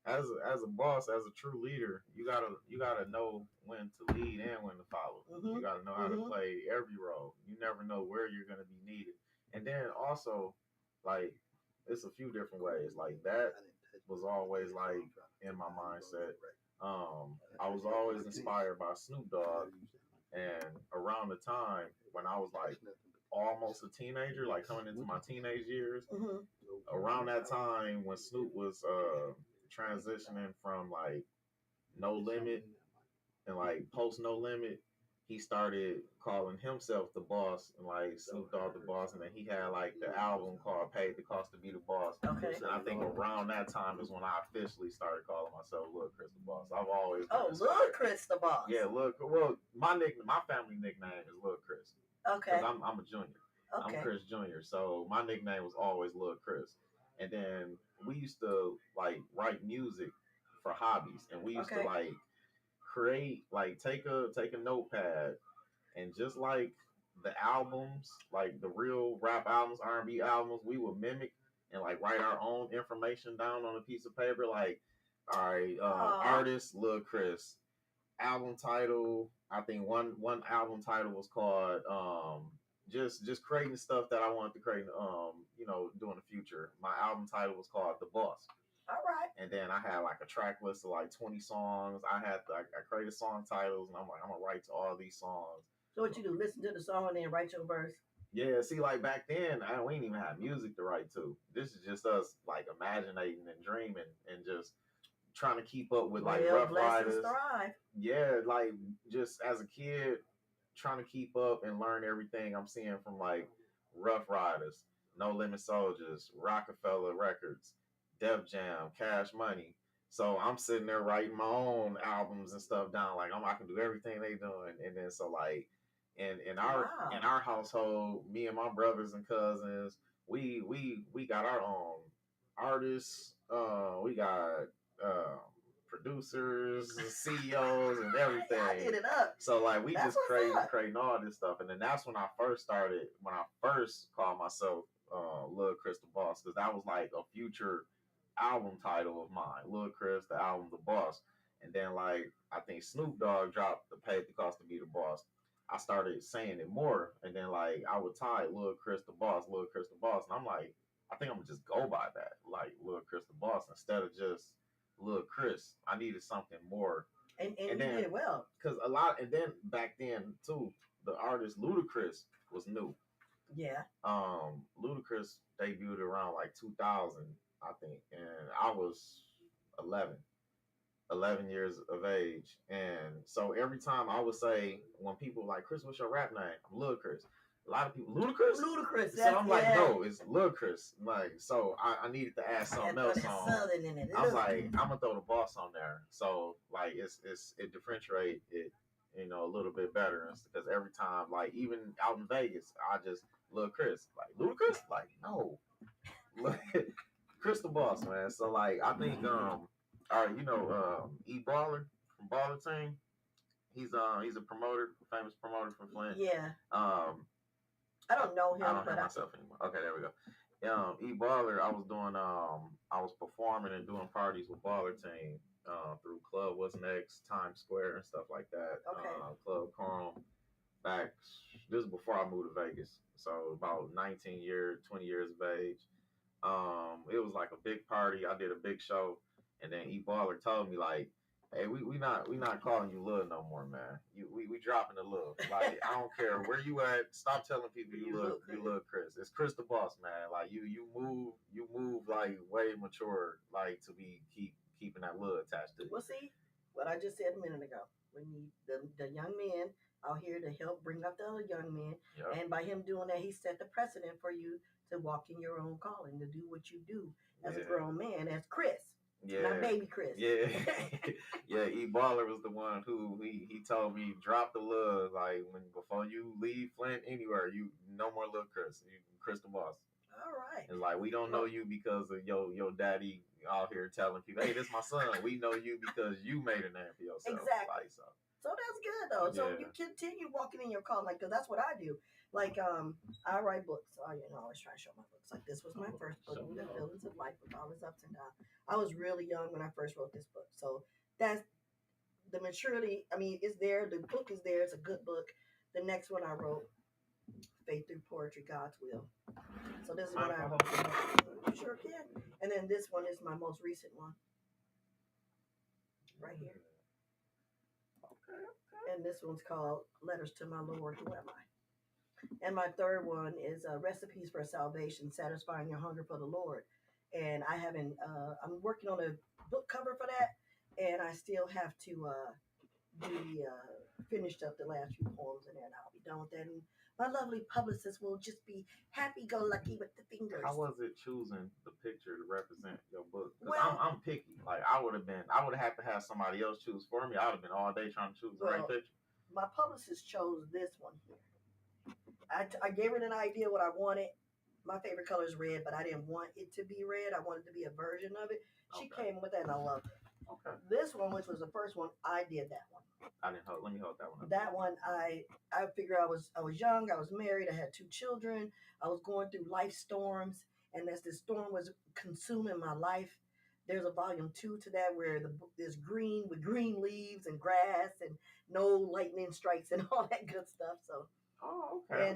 as a boss, as a true leader, you gotta know when to lead and when to follow. You gotta know how to play every role. You never know where you're gonna be needed, and then also like it's a few different ways. Like that was always like in my mindset. I was always inspired by Snoop Dogg, and around the time when I was like almost a teenager, like coming into my teenage years, around that time when Snoop was transitioning from like No Limit and like post No Limit, he started calling himself the boss and like Snoop Dogg the boss, and then he had like the album called Paid the Cost to Be the Boss. Okay. And I think around that time is when I officially started calling myself Lil Chris the Boss. I've always Lil Chris the Boss. Yeah, my family nickname is Lil Chris. Okay. Because I'm a junior. Okay. I'm Chris Jr. So my nickname was always Lil Chris. And then we used to like write music for hobbies, and we used to like create, like take a notepad and just like the albums, like the real rap albums, R&B albums, we would mimic and like write our own information down on a piece of paper. Like, all right, artist Lil Chris, album title. I think one album title was called just creating stuff that I wanted to create. Do in the future. My album title was called The Boss. All right. And then I had like a track list of like 20 songs. I created song titles, and I'm like, I'm gonna write to all these songs. So what you do? Listen to the song and then write your verse. Yeah. See, like back then, we didn't even have music to write to. This is just us like imagining and dreaming and just trying to keep up with like Rough Riders. Thrive. Yeah, like just as a kid, trying to keep up and learn everything I'm seeing from like Rough Riders, No Limit Soldiers, Rockefeller Records, Def Jam, Cash Money. So I'm sitting there writing my own albums and stuff down. Like I can do everything they doing, and then so like in our household, me and my brothers and cousins, we got our own artists. We got producers, CEOs, and everything. I did it up. So like we just creating all this stuff, and then that's when I first started. When I first called myself Lil Chris the Boss, because that was like a future album title of mine, Lil Chris, the album The Boss. And then like I think Snoop Dogg dropped the Paid the Cost to Be the Boss. I started saying it more, and then like I would tie Lil Chris the Boss, Lil Chris the Boss, and I'm like, I think I'm gonna just go by that, like Lil Chris the Boss, instead of just Lil Chris. I needed something more. And you did it well. Because and then back then too, the artist Ludacris was new. Yeah. Ludacris debuted around like 2000, I think, and I was 11 years of age. And so every time I would say, when people like, Chris, what's your rap name? I'm Lil Chris. A lot of people, Ludacris. Ludacris. So I'm like, no, it's Ludacris. Like, so I needed to add something else on. I'm like, I'm gonna throw the boss on there. So like, it differentiate it, a little bit better because every time, like even out in Vegas, I just Ludacris, like Ludacris, like no, Chris the boss, man. So like, I think all right, E Baller from Baller Team. He's a promoter, famous promoter from Flint. Yeah. I don't know him. I don't hear myself anymore. Okay, there we go. E Baller, I was performing and doing parties with Baller Team through Club What's Next, Times Square, and stuff like that. Okay. Club Chrome. Back, this is before I moved to Vegas, so about 19 years, 20 years of age. It was like a big party. I did a big show, and then E Baller told me like, hey, we not calling you Lil no more, man. We dropping the Lil. Like, I don't care where you at. Stop telling people you Lil Chris. It's Chris the boss, man. Like you move like way mature, like to be keeping that Lil attached to you. Well, see what I just said a minute ago. We need the young men out here to help bring up the other young men, and by him doing that, he set the precedent for you to walk in your own calling, to do what you do as a grown man, as Chris. Yeah. Not baby Chris. Yeah. Yeah, E Baller was the one who he told me drop the love, like before you leave Flint anywhere, you no more Lil Chris. Chris the boss. All right. It's like we don't know you because of your daddy out here telling people, hey, this is my son. We know you because you made a name for yourself. Exactly. Like, so that's good though. So you continue walking in your calling, because that's what I do. Like I write books. I always try to show my books. Like this was my first book, The Feelings of Life, with all its ups and downs. I was really young when I first wrote this book, so that's the maturity. I mean, it's there. The book is there. It's a good book. The next one I wrote, Faith Through Poetry, God's Will. So this is what I wrote. You sure can. And then this one is my most recent one, right here. And this one's called Letters to My Lord, Who Am I? And my third one is Recipes for Salvation, Satisfying Your Hunger for the Lord. And I'm working on a book cover for that, and I still have to finished up the last few poems in there, and I'll be done with that. And my lovely publicist will just be happy-go-lucky with the fingers. How was it choosing the picture to represent your book? Well, I'm picky. Like I would have had to have somebody else choose for me. I would have been all day trying to choose the right picture. My publicist chose this one here. I gave her an idea what I wanted. My favorite color is red, but I didn't want it to be red. I wanted it to be a version of it. She came with that, and I loved it. Okay. This one, which was the first one, I did that one. Let me hold that one up. That one, I figure I was young, I was married, I had 2 children, I was going through life storms, and as this storm was consuming my life, there's a volume 2 to that where the book is green with green leaves and grass and no lightning strikes and all that good stuff. So, okay.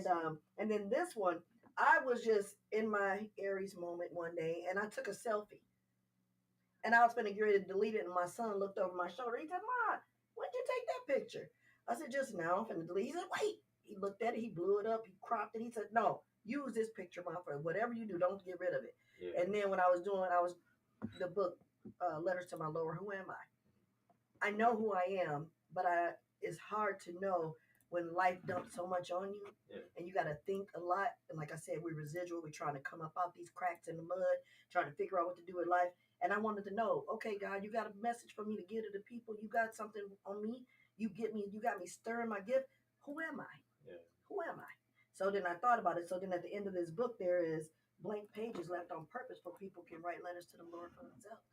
And then this one, I was just in my Aries moment one day, and I took a selfie. And I was going to get ready to delete it, and my son looked over my shoulder. He said, "Ma, when did you take that picture?" I said, "Just now, I'm going to delete." He said, "Wait." He looked at it, he blew it up, he cropped it. He said, "No, use this picture, Ma, for whatever you do, don't get rid of it." Yeah. And then when I was the book, Letters to My Lord, Who Am I? I know who I am, but it's hard to know when life dumps so much on you, and you got to think a lot. And like I said, we're residual. We're trying to come up out these cracks in the mud, trying to figure out what to do with life. And I wanted to know, okay, God, you got a message for me to give to the people. You got something on me. You got me stirring my gift. Who am I? Yeah. Who am I? So then I thought about it. So then at the end of this book, there is blank pages left on purpose for people can write letters to the Lord for themselves.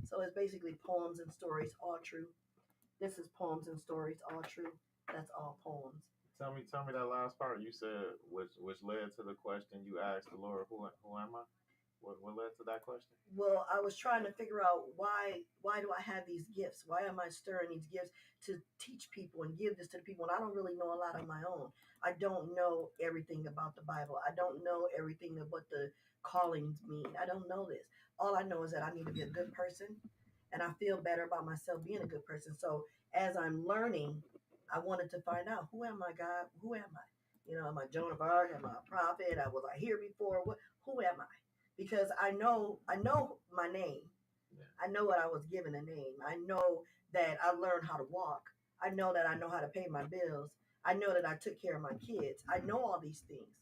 So it's basically poems and stories, all true. This is poems and stories, all true. That's all poems. Tell me that last part. You said which led to the question you asked the Lord, who am I? What led to that question? Well, I was trying to figure out why do I have these gifts? Why am I stirring these gifts to teach people and give this to the people? And I don't really know a lot on my own. I don't know everything about the Bible. I don't know everything of what the callings mean. I don't know this. All I know is that I need to be a good person, and I feel better about myself being a good person. So as I'm learning, I wanted to find out, who am I, God? Who am I? Am I Joan of Arc? Am I a prophet? Was I here before? Who am I? Because I know my name. Yeah. I know what I was given a name. I know that I learned how to walk. I know that I know how to pay my bills. I know that I took care of my kids. I know all these things,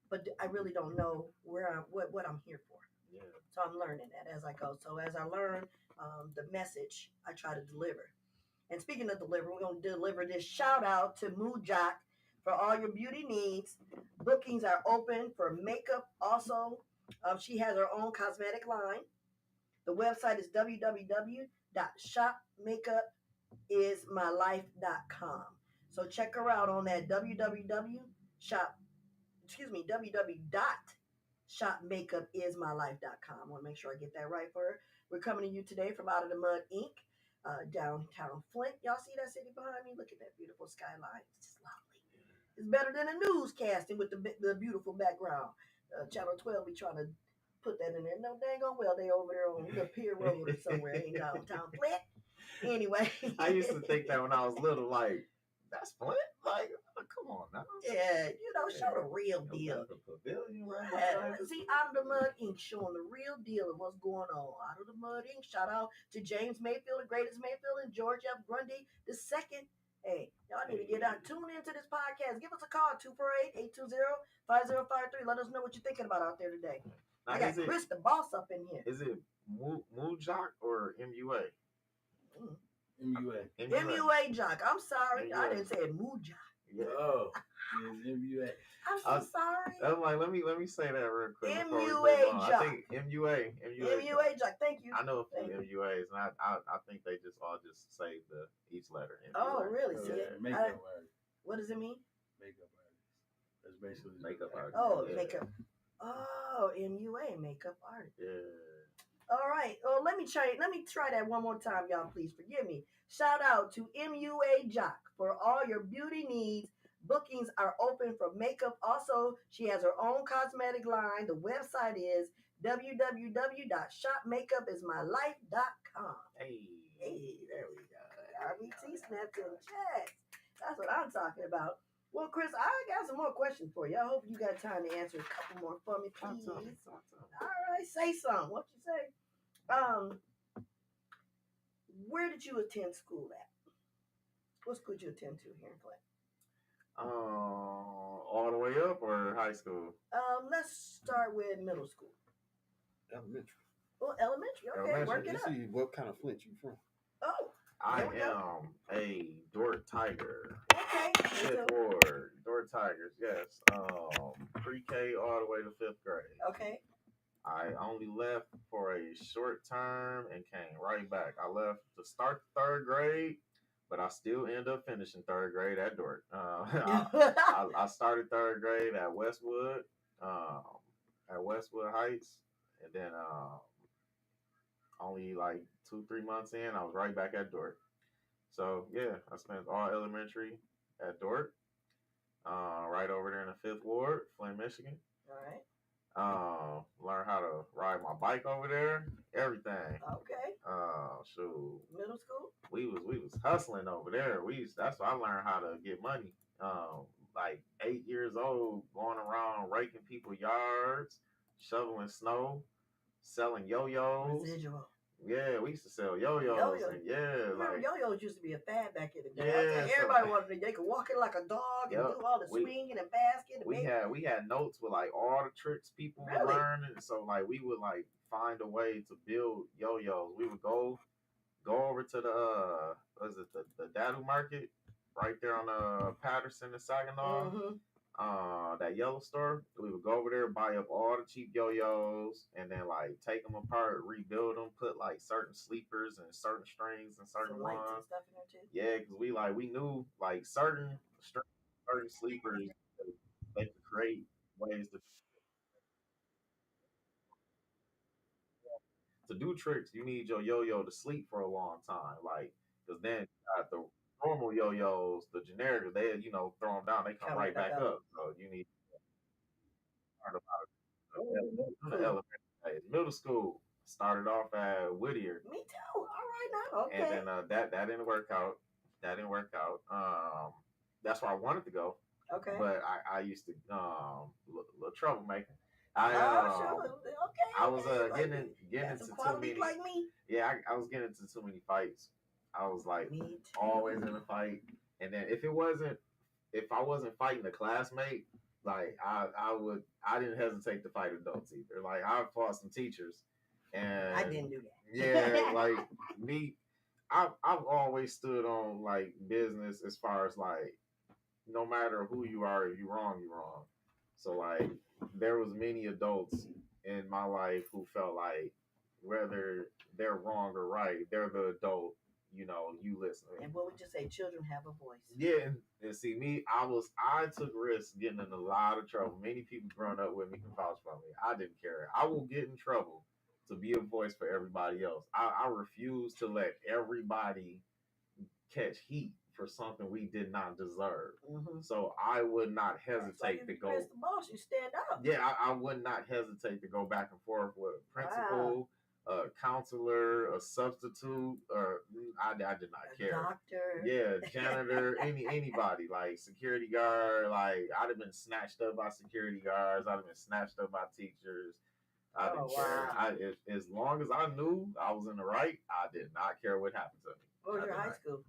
but I really don't know what I'm here for. Yeah. So I'm learning that as I go. So as I learn the message, I try to deliver. And speaking of deliver, we're going to deliver this shout out to Mujak for all your beauty needs. Bookings are open for makeup also. She has her own cosmetic line. The website is www.shopmakeupismylife.com. So check her out on that www.shopmakeupismylife.com. I want to make sure I get that right for her. We're coming to you today from Out of the Mud Inc. Downtown Flint. Y'all see that city behind me? Look at that beautiful skyline. It's just lovely. It's better than a newscasting with the beautiful background. Channel 12 be trying to put that in there. No dang on well they over there on the Pier Road or somewhere in downtown Flint. Anyway. I used to think that when I was little, like, that's Flint? Like, come on now. Yeah, show the real deal. Right. See, Out of the Mud Inc. showing the real deal of what's going on. Out of the Mud Inc. Shout out to James Mayfield, the greatest Mayfield, and George F. Grundy the second. Hey, y'all need to get out. Tune into this podcast. Give us a call, 248-820-5053. Let us know what you're thinking about out there today. Now, I got Chris the boss up in here. Is it Mujak or MUA? MUA. MUA Jock. I'm sorry. I didn't say Mujak. Yeah. Oh, it's MUA. I'm so sorry. I'm like, let me say that real quick. MUA Jock. I think MUA Jock. Thank you. I know a few MUAs, and I think they all say each letter. MUA. Oh, really? See, makeup artist. What does it mean? Makeup artist. That's basically makeup artist. Oh, yeah. Makeup. Oh, MUA makeup artist. Yeah. All right. Oh, let me try that one more time, y'all. Please forgive me. Shout out to MUA Jock for all your beauty needs. Bookings are open for makeup. Also, she has her own cosmetic line. The website is www.shopmakeupismylife.com. Hey, there we go. RBT snapped in the chat. That's what I'm talking about. Well, Chris, I got some more questions for you. I hope you got time to answer a couple more for me, please. All right, say something. What you say? Where did you attend school at? What school did you attend to here in Flint? All the way up or high school? Let's start with middle school. Elementary. Well, elementary. Okay, work it up. See what kind of Flint you from? Oh, I am a Dork Tiger. Okay. Fifth Ward, Dork Tigers. Yes. Pre-K all the way to 5th grade. Okay. I only left for a short term and came right back. I left to start 3rd grade, but I still end up finishing 3rd grade at Dork. I started 3rd grade at Westwood Heights, and then only like 2-3 months in, I was right back at Dork. So yeah, I spent all elementary at Dork, right over there in the 5th Ward, Flint, Michigan. All right. Learn how to ride my bike over there, everything. Okay. Shoot. Middle school? We was hustling over there. That's why I learned how to get money. Like 8 years old, going around raking people's yards, shoveling snow, selling yo-yos. Residual. Yeah, we used to sell yo-yos. And remember, yo-yos used to be a fad back in the day. Yeah, everybody wanted to. They could walk it like a dog and do all the swinging and basket. And we had notes with like all the tricks people would learn, and so like we would like find a way to build yo-yos. We would go over to the the Dadu Market right there on Patterson and Saginaw. Mm-hmm. That yellow store. We would go over there, buy up all the cheap yo-yos, and then like take them apart, rebuild them, put like certain sleepers and certain strings and certain ones. And stuff in there too. Yeah, because we knew like certain sleepers, they could create ways to do tricks. You need your yo-yo to sleep for a long time, like, because then the normal yo-yos, the generic, they throw them down, they come right back up. So you need to learn about it. Elementary days. Middle school started off at Whittier. Me too. All right now. Okay. And then that didn't work out. That's where I wanted to go. Okay. But I used to little troublemaker. Okay. I was getting into too many. Like me. Yeah, I was getting into too many fights. I was like always in a fight, and then if it wasn't if I wasn't fighting a classmate, like I didn't hesitate to fight adults either. Like I fought some teachers, and I didn't do that. yeah, like me, I've always stood on like business as far as like no matter who you are, if you're wrong, you're wrong. So like there was many adults in my life who felt like whether they're wrong or right, they're the adult. You know, you listen. And what we just say, children have a voice. Yeah, and see me, I took risks getting in a lot of trouble. Many people growing up with me can vouch for me. I didn't care. I will get in trouble to be a voice for everybody else. I refuse to let everybody catch heat for something we did not deserve. So I would not hesitate to go. Press the boss, you stand up. Yeah, I would not hesitate to go back and forth with a principal, a counselor, a substitute, or I did not care. Doctor. Yeah, janitor, anybody, like security guard. Like I'd have been snatched up by security guards. I'd have been snatched up by teachers. I didn't care. As long as I knew I was in the right, I did not care what happened to me. What was your high school?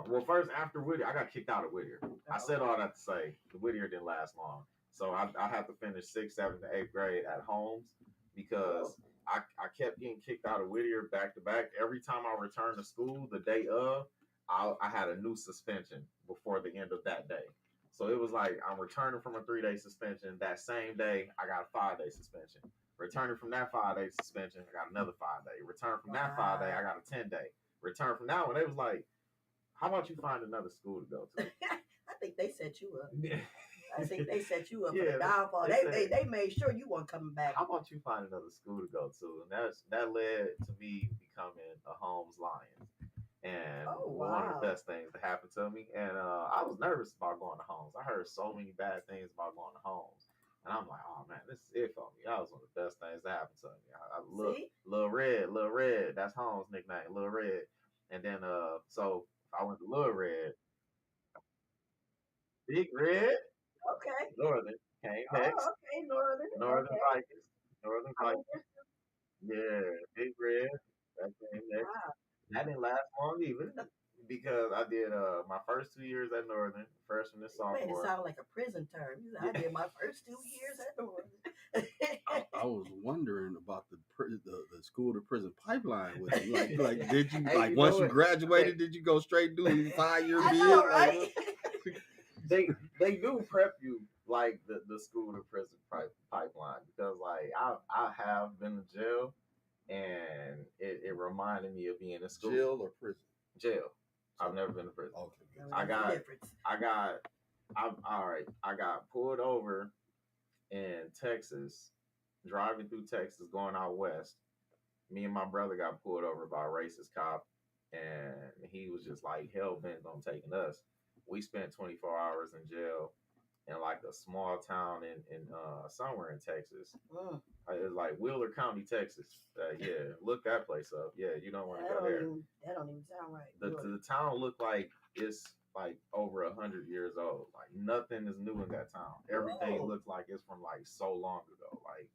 Well, first after Whittier, I got kicked out of Whittier. I said all that to say the Whittier didn't last long, so I had to finish 6th, 7th, and 8th grade at Holmes because I kept getting kicked out of Whittier back to back. Every time I returned to school, the day of, I had a new suspension before the end of that day. So it was like I'm returning from a 3-day suspension. That same day, I got a 5-day suspension. Returning from that 5-day suspension, I got another 5-day. Return from that 5-day, I got a 10-day. Return from that one, they was like, how about you find another school to go to? I think they set you up. I think they set you up for the downfall. They made sure you weren't coming back. How about you find another school to go to? And that led to me becoming a Holmes Lion. And one of the best things that happened to me. And I was nervous about going to Holmes. I heard so many bad things about going to Holmes. And I'm like, oh man, this is it for me. That was one of the best things that happened to me. I look, Lil Red. That's Holmes' nickname, Lil Red. And then so I went to Lil Red. Big Red. Okay. Northern. Came next. Oh, okay, Northern Vikings. Northern Vikings. Yeah, Big Red. That came next. Wow. That didn't last long either. Because I did my first 2 years at Northern, freshman and sophomore. You made it sound like a prison term. I did my first 2 years at Northern. I was wondering about the school to prison pipeline with you. Like did you hey, you once you graduated, did you go straight do a 5-year bid? Know, right? They do prep you like the school to prison pipeline because like I have been to jail and it reminded me of being in school. Jail or prison? Jail. I've never been to prison. Okay. I got pulled over in Texas, driving through Texas, going out west. Me and my brother got pulled over by a racist cop, and he was just like hell bent on taking us. We spent 24 hours in jail in like a small town in somewhere in Texas. It was like Wheeler County, Texas. Yeah, look that place up. Yeah, you don't want to go there. That don't even sound right. The town looked like it's like over 100 years old. Like nothing is new in that town. Everything looks like it's from like so long ago. Like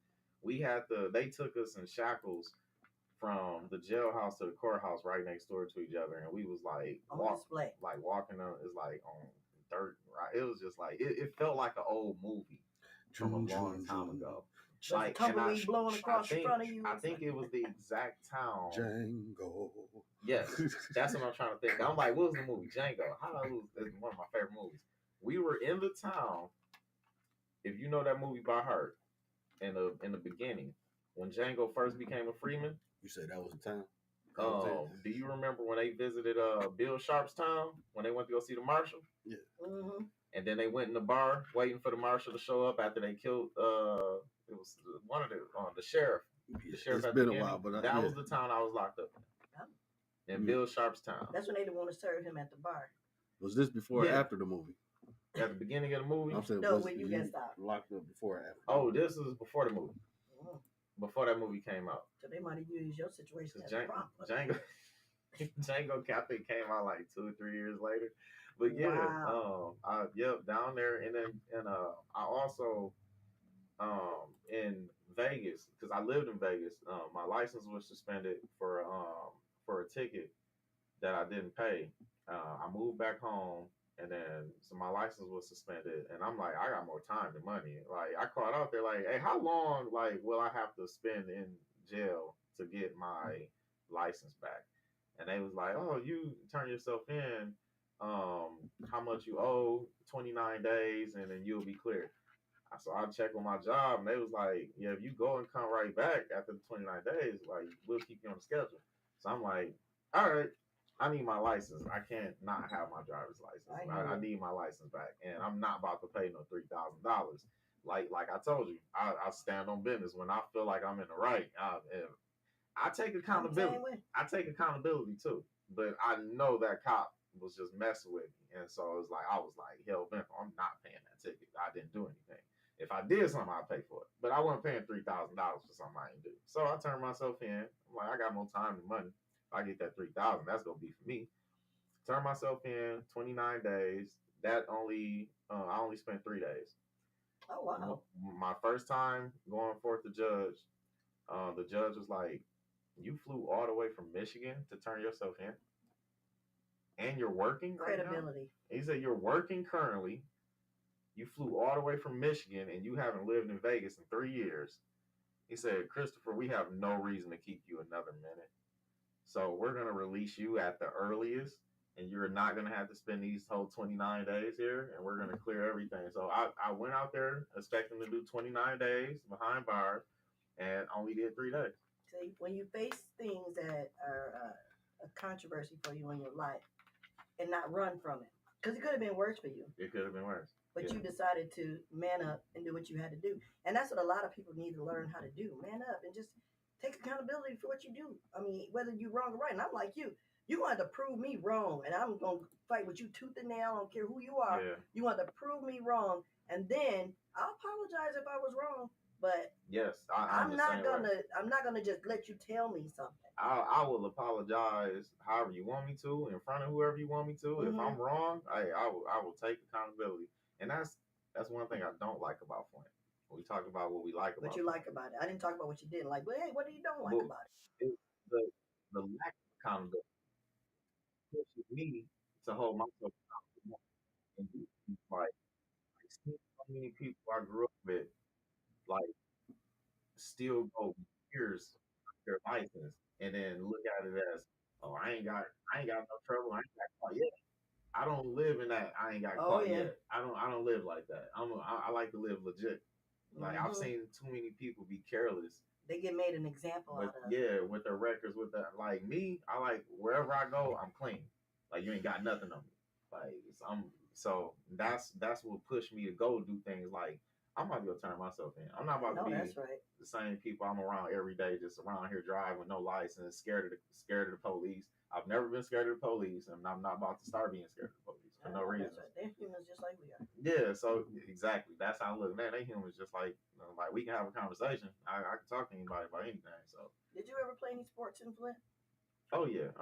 they took us in shackles from the jailhouse to the courthouse right next door to each other, and we was like walking on it's like on dirt. Right, it was just like it felt like an old movie from a long time ago. Like tumbleweed blowing across the front of you. I think it was the exact town. Django. Yes, that's what I'm trying to think. I'm like, what was the movie? Django. It's one of my favorite movies. We were in the town. If you know that movie by heart, in the beginning, when Django first became a freeman. You said that was the town? Do you remember when they visited Bill Sharp's town when they went to go see the marshal? Yeah. Mm-hmm. And then they went in the bar waiting for the marshal to show up after they killed it was one of the sheriff. The sheriff it's been a while, but that was the town I was locked up in Bill Sharp's town. That's when they didn't want to serve him at the bar. Was this before or after the movie? At the beginning of the movie? I'm saying, no, when you got stopped. Locked up before or after? Oh, this was before the movie. Before that movie came out. So they might have used your situation as a prompt. Django Captain came out like 2 or 3 years later. But yeah, down there, and then I also in Vegas, because I lived in Vegas. My license was suspended for a ticket that I didn't pay. I moved back home, And then so my license was suspended, and I'm like, I got more time than money. Like I called out there, like, hey, how long like will I have to spend in jail to get my license back? And they was like, oh, you turn yourself in, how much you owe, 29 days, and then you'll be clear. So I checked with my job, and they was like, yeah, if you go and come right back after the 29 days, like we'll keep you on the schedule. So I'm like, all right, I need my license. I can't not have my driver's license. I need my license back, and I'm not about to pay no $3,000. Like I told you, I stand on business when I feel like I'm in the right. I take accountability. I take accountability too, but I know that cop was just messing with me, and so it was like I was like, hell, bent. I'm not paying that ticket. I didn't do anything. If I did something, I'd pay for it. But I wasn't paying $3,000 for something I didn't do. So I turned myself in. I'm like, I got more time than money. If I get that $3,000, that's gonna be for me. Turn myself in 29 days. That only I only spent 3 days. Oh wow. My first time going forth the judge was like, you flew all the way from Michigan to turn yourself in, and you're working right Credibility. now? He said you're working currently. You flew all the way from Michigan, and you haven't lived in Vegas in 3 years. He said, Christopher, we have no reason to keep you another minute. So we're going to release you at the earliest, and you're not going to have to spend these whole 29 days here, and we're going to clear everything. So I went out there expecting to do 29 days behind bars, and only did 3 days. See, when you face things that are a controversy for you in your life and not run from it, because it could have been worse for you. It could have been worse. But you decided to man up and do what you had to do. And that's what a lot of people need to learn how to do. Man up and just take accountability for what you do. I mean, whether you're wrong or right. And I'm like you. You're going to have to prove me wrong. And I'm going to fight with you tooth and nail. I don't care who you are. Yeah. You want to prove me wrong. And then I'll apologize if I was wrong. But yes, I'm not gonna just let you tell me something. I will apologize however you want me to, in front of whoever you want me to. Mm-hmm. If I'm wrong, I will take accountability. And that's one thing I don't like about Flint. We talked about what we like about what you like about it. I didn't talk about what you didn't like, but hey, what do you don't like about it? The lack of accountability pushes me to hold myself accountable. And like I see so many people I grew up with, like still go years their license and then look at it as, oh, I ain't got no trouble. I ain't got caught yet. I don't live in that. I ain't got caught yet. I don't live like that. I like to live legit. Like I've seen too many people be careless. They get made an example out of. Yeah, with their records, with that. Like me, I like wherever I go, I'm clean. Like you ain't got nothing on me. Like so that's what pushed me to go do things like I'm about to go turn myself in. I'm not about to be the same people I'm around every day, just around here driving with no license, scared of the police. I've never been scared of the police, and I'm not about to start being scared of the police for no reason. Right. They're humans just like we are. Yeah, so exactly. That's how I look. Man, they humans just like we can have a conversation. I can talk to anybody about anything. So did you ever play any sports in Flint? Oh yeah.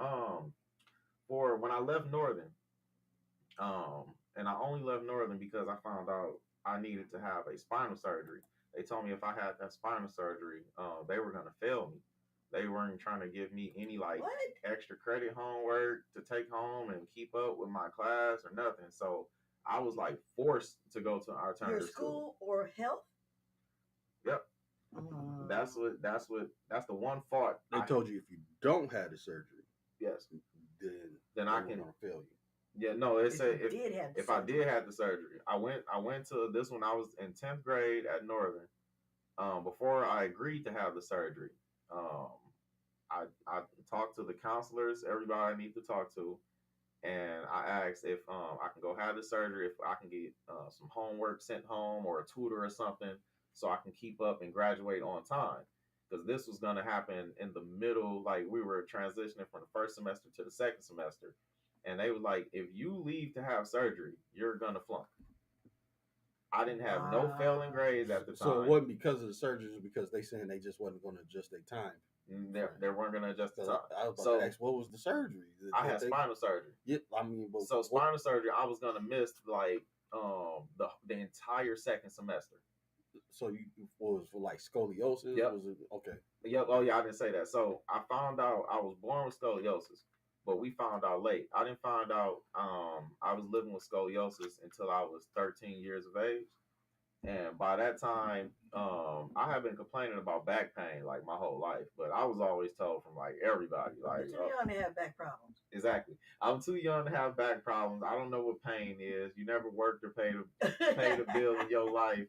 For when I left Northern, and I only left Northern because I found out I needed to have a spinal surgery. They told me if I had that spinal surgery, they were gonna fail me. They weren't trying to give me any extra credit homework to take home and keep up with my class or nothing. So I was like forced to go to alternative school or health. Yep. That's the one fault. They told you if you don't have the surgery, yes, then I can fail you. Yeah, no, it said if I did have the surgery. I went to this when I was in 10th grade at Northern. Before I agreed to have the surgery, I talked to the counselors, everybody I need to talk to, and I asked if I can go have the surgery, if I can get some homework sent home or a tutor or something, so I can keep up and graduate on time. Because this was going to happen in the middle, like we were transitioning from the first semester to the second semester. And they was like, if you leave to have surgery, you're going to flunk. I didn't have no failing grades at the time. So it wasn't because of the surgery, it was because they saying they just wasn't going to adjust their time. They weren't going to adjust the time. I was about to ask, what was the surgery? I had spinal surgery. Yeah, I mean, so spinal surgery, I was going to miss like the entire second semester. So you was for like scoliosis? Yep. Was it, okay. Yep. Oh yeah, I didn't say that. So I found out I was born with scoliosis. but we found out late. I didn't find out. I was living with scoliosis until I was 13 years of age, and by that time, I have been complaining about back pain like my whole life. But I was always told from like everybody, like, You're too young to have back problems. exactly, I'm too young to have back problems. I don't know what pain is. You never worked or paid a bill in your life.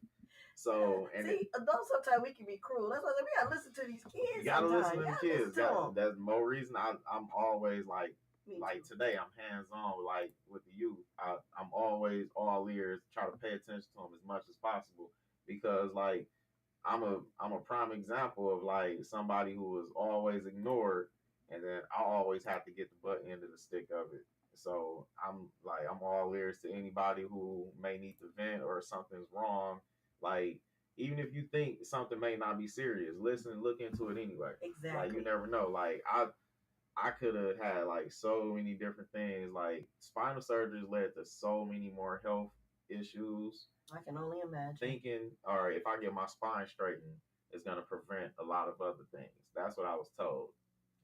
So, and see, adults sometimes we can be cruel. That's why I said we gotta listen to these kids. you gotta sometimes. listen to them kids. That's more reason I'm always like today I'm hands on like with the youth. I'm always all ears, try to pay attention to them as much as possible because like I'm a prime example of like somebody who was always ignored, and then I always have to get the butt end of the stick of it. So I'm all ears to anybody who may need to vent or something's wrong. Like even if you think something may not be serious, listen, look into it anyway. Exactly. Like you never know. Like I could have had like so many different things. Like spinal surgeries led to so many more health issues. I can only imagine. Thinking, all right, if I get my spine straightened, it's gonna prevent a lot of other things. That's what I was told.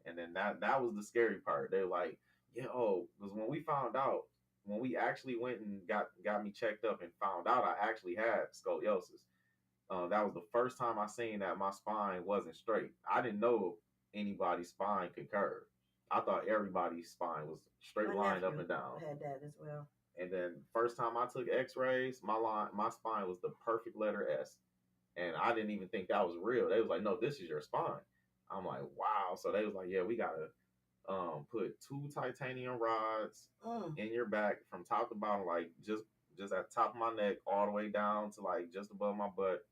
And then that was the scary part. They're like, yeah, oh, because when we found out, when we actually went and got me checked up and found out I actually had scoliosis, that was the first time I seen that my spine wasn't straight. I didn't know anybody's spine could curve. I thought everybody's spine was straight line up and down. Had that as well. And then first time I took X-rays, my spine was the perfect letter S, and I didn't even think that was real. They was like, "No, this is your spine." I'm like, "Wow!" So they was like, "Yeah, we gotta put 2 titanium rods in your back from top to bottom, like just at the top of my neck, all the way down to like just above my butt,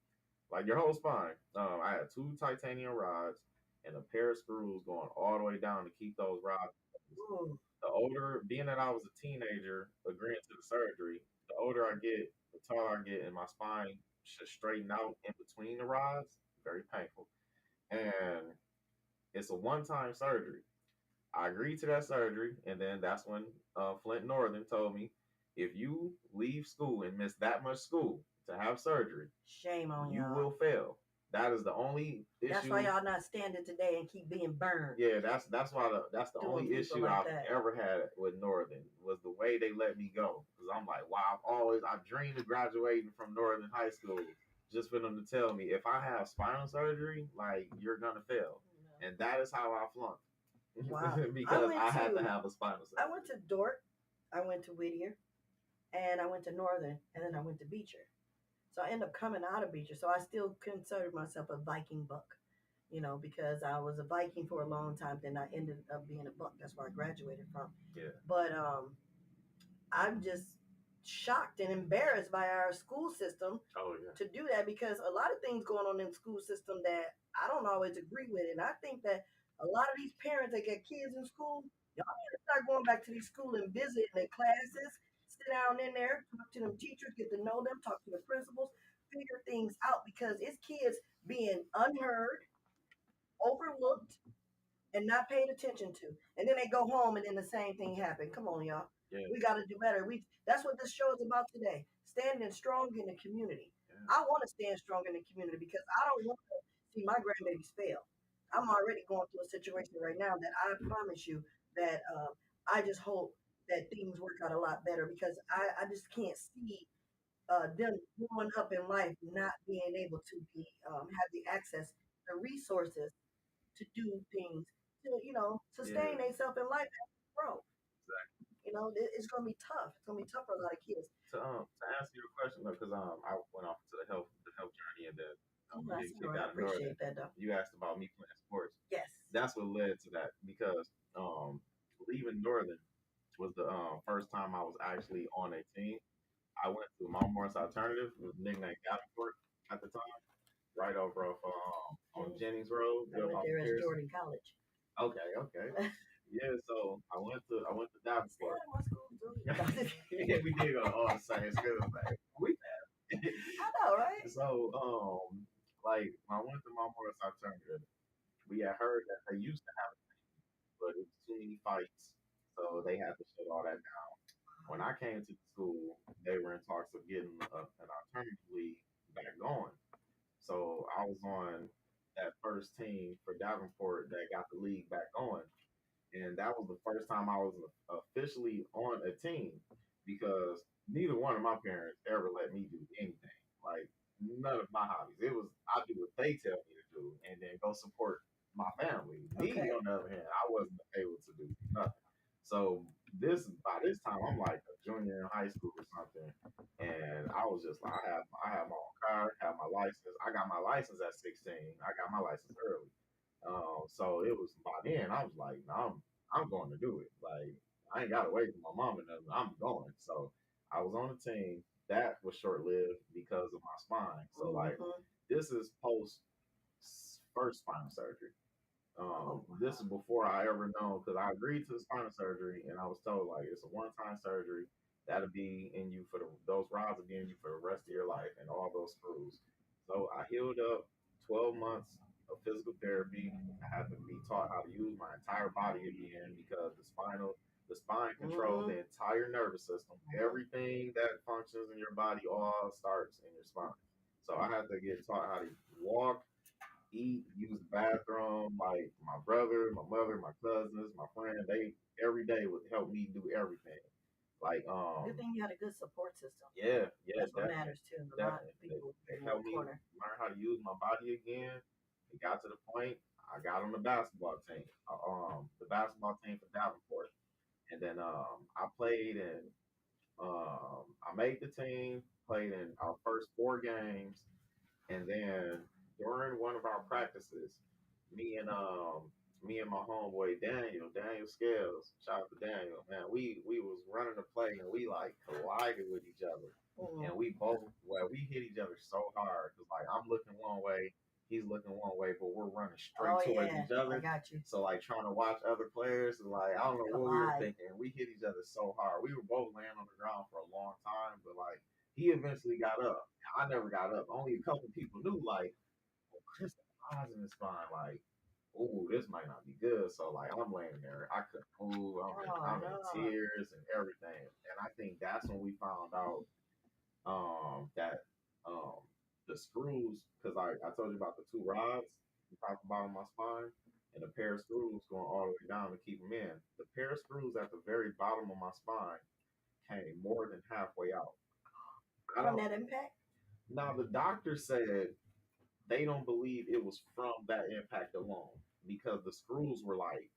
like your whole spine." I had 2 titanium rods and a pair of screws going all the way down to keep those rods. Ooh. The older, being that I was a teenager, agreeing to the surgery, the older I get, the taller I get, and my spine should straighten out in between the rods. Very painful, and it's a one-time surgery. I agreed to that surgery, and then that's when Flint Northern told me, if you leave school and miss that much school to have surgery, shame on you y'all. will fail. That is the only issue. That's why y'all not standing today and keep being burned. Yeah, that's the only issue I've ever had with Northern was the way they let me go. Because I'm like, wow, I dreamed of graduating from Northern High School just for them to tell me if I have spinal surgery, like you're gonna fail, and that is how I flunked. Wow. Because I had to have a spinal surgery. I went to Dordt, I went to Whittier, and I went to Northern, and then I went to Beecher. So I ended up coming out of Beecher. So I still considered myself a Viking buck, because I was a Viking for a long time. Then I ended up being a buck. That's where I graduated from. Yeah. But I'm just shocked and embarrassed by our school system to do that, because a lot of things going on in the school system that I don't always agree with. And I think that a lot of these parents that get kids in school, y'all need to start going back to these schools and visiting their classes. Sit down in there, talk to them teachers, get to know them, talk to the principals, figure things out, because it's kids being unheard, overlooked, and not paid attention to. And then they go home and then the same thing happened. Come on, y'all. Yeah. We got to do better. That's what this show is about today. Standing strong in the community. Yeah. I want to stand strong in the community because I don't want to see my grandbabies fail. I'm already going through a situation right now that I promise you that I just hope that things work out a lot better, because I just can't see them growing up in life not being able to be have the access, the resources to do things to sustain themselves in life and grow. Exactly. It's gonna be tough. It's gonna be tough for a lot of kids. To answer your question though, because I went off to the health journey and then I appreciate that though. You asked about me playing sports. Yes. That's what led to that, because leaving Northern was the first time I was actually on a team. I went to Mount Morris Alternative, with nicknamed Davenport at the time, right over off on Jennings Road. I went there at Jordan College. Okay. Yeah, so I went to Davenport. Yeah, we did go to all the same schools, man. We had. I know, right? So like when I went to Mount Morris Alternative, we had heard that they used to have a team, but it was too many fights, so they had to shut all that down. When I came to the school, they were in talks of getting an alternative league back going. So I was on that first team for Davenport that got the league back going. and that was the first time I was officially on a team because neither one of my parents ever let me do anything. Like none of my hobbies. It was I do what they tell me to do, and then go support my family. Me, Okay. on the other hand, I wasn't able to do nothing. So by this time I'm like a junior in high school or something, and I was just like I have my own car, have my license. I got my license at 16. I got my license early. So it was by then I was like, no, I'm going to do it. Like I ain't gotta wait for my mom and nothing. I'm going. So I was on a team that was short lived because of my spine. So like Mm-hmm. this is post first spinal surgery. This is before I ever know because I agreed to the spinal surgery and I was told like it's a one time surgery that'll be in you for those rods will be in you for the rest of your life and all those screws. So I healed up 12 months of physical therapy. I had to be taught how to use my entire body again because the spine controls Mm-hmm. the entire nervous system. Everything that functions in your body all starts in your spine. So I had to get taught how to walk, eat, use the bathroom. Like my brother, my mother, my cousins, my friend, they every day would help me do everything. Like Good thing you had a good support system. yeah, yeah, That's what definitely, matters too. A lot of definitely. people They in the helped me corner. learn how to use my body again. It got to the point I got on the basketball team, the basketball team for Davenport, and then I played and I made the team, played in our first 4 games, and then during one of our practices, me and me and my homeboy Daniel Scales, shout out to Daniel, man, we was running the play and we like collided with each other. Mm-hmm. And we hit each other so hard because like I'm looking one way, he's looking one way, but we're running straight Oh towards yeah, each I other. got you. So like trying to watch other players, and like I don't know what we were Collide. thinking. We hit each other so hard. We were both laying on the ground for a long time, but like he eventually got up. I never got up. Only a couple people knew like, oh, Chris eyes in his spine, like, oh, this might not be good. So like I'm laying there. I couldn't move. Oh I'm in no. tears and everything. And I think that's when we found out that the screws, because I told you about the 2 rods, the top and bottom of my spine, and a pair of screws going all the way down to keep them in. The pair of screws at the very bottom of my spine came more than halfway out. I From don't. that impact? Now the doctor said they don't believe it was from that impact alone because the screws were like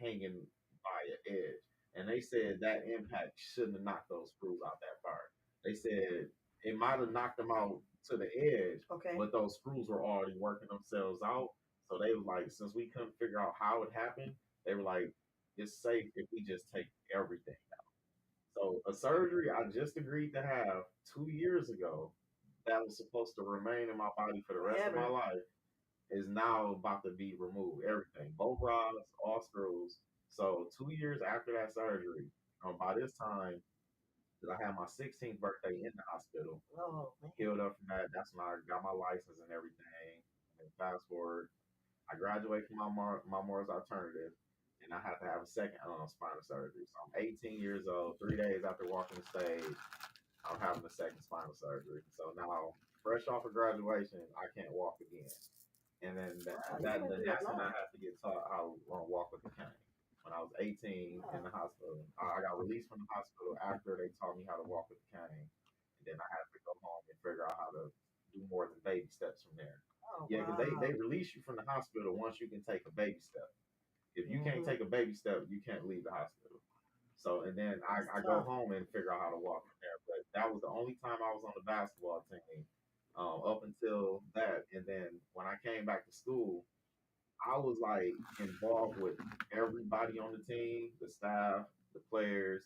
hanging by an edge. And they said that impact shouldn't have knocked those screws out that far. They said it might have knocked them out to the edge, Okay. but those screws were already working themselves out. So they was like, since we couldn't figure out how it happened, they were like, it's safe if we just take everything. So a surgery I just agreed to have 2 years ago that was supposed to remain in my body for the rest of my Forever. life is now about to be removed. Everything, both rods, all screws. So 2 years after that surgery, by this time, because I had my 16th birthday in the hospital, Oh man. healed up from that. That's when I got my license and everything. And fast forward, I graduated from my Morris alternative, and I had to have a second spinal surgery. So I'm 18 years old. 3 days after walking the stage, I'm having a second spinal surgery. So now, fresh off of graduation, I can't walk again. And then Wow, you went through a that's when I lot. had to get taught how to walk with a cane. When I was 18 in Oh, the hospital, I got released from the hospital after they taught me how to walk with a cane, and then I had to go home and figure out how to do more than baby steps from there. oh Yeah, because wow. they release you from the hospital once you can take a baby step. If you can't Mm-hmm. take a baby step, you can't leave the hospital. So, and then That's I go tough. home and figure out how to walk from there. But that was the only time I was on the basketball team up until that. And then when I came back to school, I was like involved with everybody on the team, the staff, the players.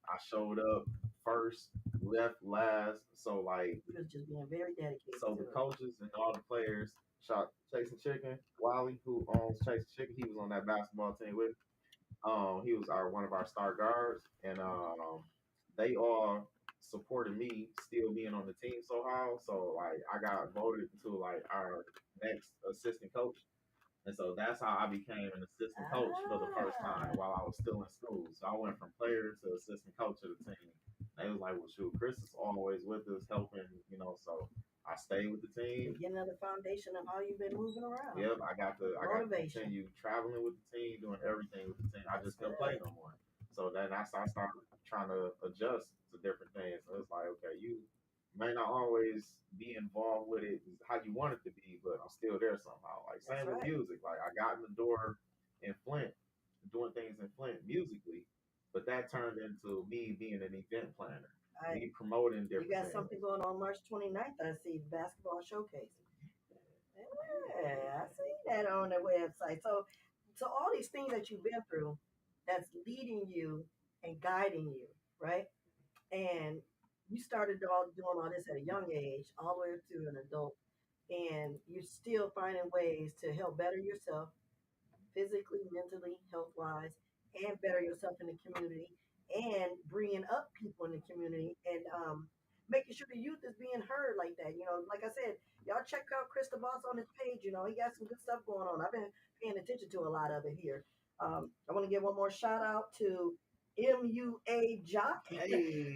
I showed up first, left last. So like, You was just being very dedicated so to the it. coaches and all the players shot Chasing Chicken. Wally, who owns Chasing Chicken, he was on that basketball team with. He was our one of our star guards, and they all supported me still being on the team somehow. So like I got voted to like our next assistant coach, and so that's how I became an assistant coach for the first time Ah. while I was still in school. So I went from player to assistant coach of the team. They was like, well, shoot, Chris is always with us helping, So I stayed with the team. Get another foundation of how you've been moving around. Yep, I got to continue traveling with the team, doing everything with the team. I just couldn't play no more. So then I started trying to adjust to different things. So it's like, okay, you may not always be involved with it how you want it to be, but I'm still there somehow. Like same with music. Like I got in the door in Flint, doing things in Flint musically, but that turned into me being an event planner. Me promoting different You got things. something going on March 29th, I see, basketball showcase. Yeah, I see that on the website. So all these things that you've been through, that's leading you and guiding you, right? And you started doing all this at a young age, all the way to an adult, and you're still finding ways to help better yourself physically, mentally, health-wise, and better yourself in the community, and bringing up people in the community, and making sure the youth is being heard like that. Like I said, y'all check out Chris the Boss on his page. He got some good stuff going on. I've been paying attention to a lot of it here. I want to give one more shout out to MUA Jock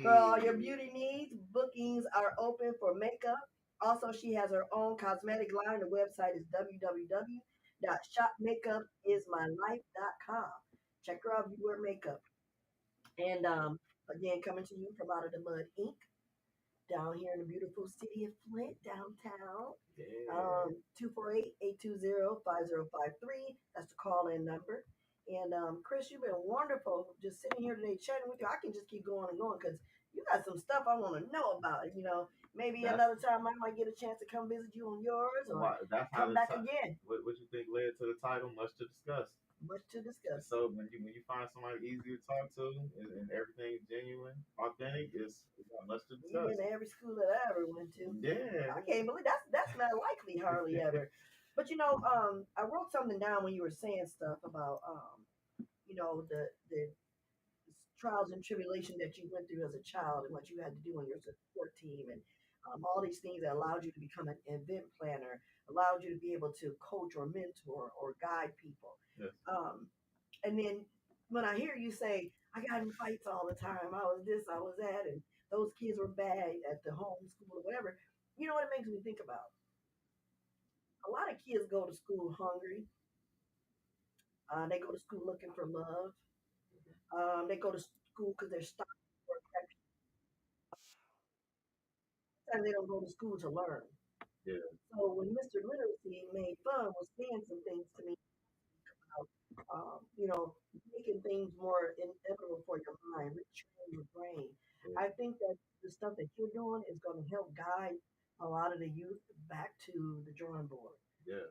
for all your beauty needs. Bookings are open for makeup. Also, she has her own cosmetic line. The website is www.shopmakeupismylife.com. Check her out if you wear makeup. And again, coming to you from Out of the Mud Inc. down here in the beautiful city of Flint, downtown. 248-820-5053. That's the call-in number. And Chris, you've been wonderful just sitting here today chatting with you. I can just keep going and going because you got some stuff I want to know about. Maybe another time I might get a chance to come visit you on yours or come back again. What you think led to the title? Much to discuss. Much to discuss. So when you find somebody easy to talk to and everything genuine, authentic, it's much to discuss. You've been to every school that I ever went to. Yeah. I can't believe that's not likely hardly ever. But I wrote something down when you were saying stuff about the trials and tribulation that you went through as a child and what you had to do on your support team and all these things that allowed you to become an event planner, allowed you to be able to coach or mentor or guide people. Yes. And then when I hear you say, I got in fights all the time, I was this, I was that, and those kids were bad at the home school or whatever, you know what it makes me think about? A lot of kids go to school hungry. They go to school looking for love. They go to school because they're starving for affection. Sometimes they don't go to school to learn. Yeah. So when Mr. Literacy made fun, was saying some things to me about, making things more inevitable for your mind, retraining your brain. Yeah. I think that the stuff that you're doing is going to help guide a lot of the youth back to the drawing board. Yeah.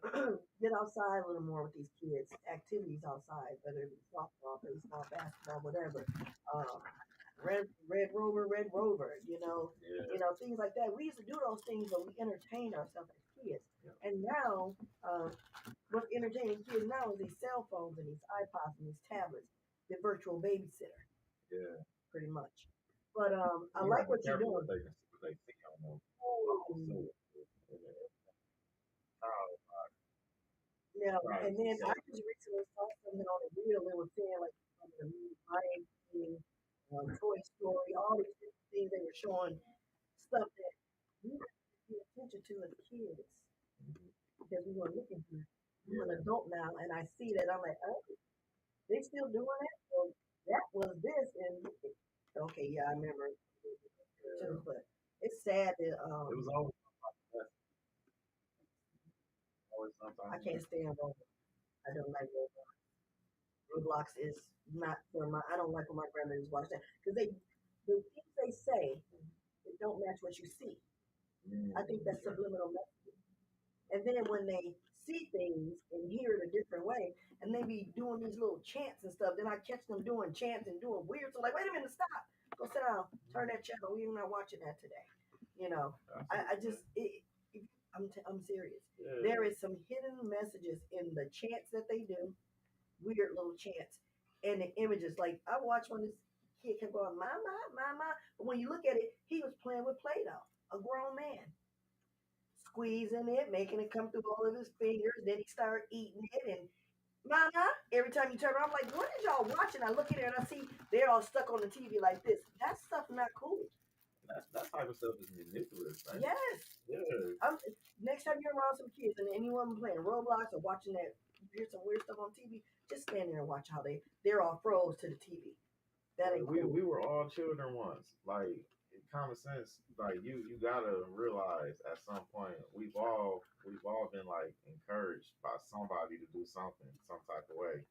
Get outside a little more with these kids. Activities outside, whether it's softball, baseball, basketball, whatever. Red Rover, Yeah. Things like that. We used to do those things, but we entertained ourselves as kids. Yeah. And now, what's entertaining kids now is these cell phones and these iPods and these tablets, the virtual babysitter. Yeah. Pretty much. But I like what you're doing. They see on them. Yeah, and then I just recently saw something on the reel. It was saying like the Lion King, Toy Story, all these different things they were showing stuff that we have to pay attention to as kids because we were looking for. I'm an adult now, and I see that I'm like, oh, they still doing that. So that was this, and okay, yeah, I remember too, but it's sad that it was always I can't stand Roblox. I don't like Roblox. Roblox is not for my. I don't like when my grandmothers watch that because the things they say, it don't match what you see. I think that's subliminal messaging. And then when they see things and hear it a different way, and they be doing these little chants and stuff, then I catch them doing chants and doing weird. So like, wait a minute, stop, go sit down, turn that channel. We're not watching that today. I just. I'm serious. Yeah. There is some hidden messages in the chants that they do, weird little chants, and the images. Like I watched when this kid kept going, "Mama, mama," but when you look at it, he was playing with Play-Doh, a grown man, squeezing it, making it come through all of his fingers. Then he started eating it, and "Mama," every time you turn around, I'm like, "What is y'all watching?" I look at it and I see they're all stuck on the TV like this. That stuff not cool. That type of stuff is manipulative, right? Yes. Yeah. next time you're around some kids and anyone playing Roblox or watching that, you hear some weird stuff on TV, just stand there and watch how they're all froze to the TV. That ain't cool. We were all children once. Like common sense, like you gotta realize at some point we've all been like encouraged by somebody to do something some type of way.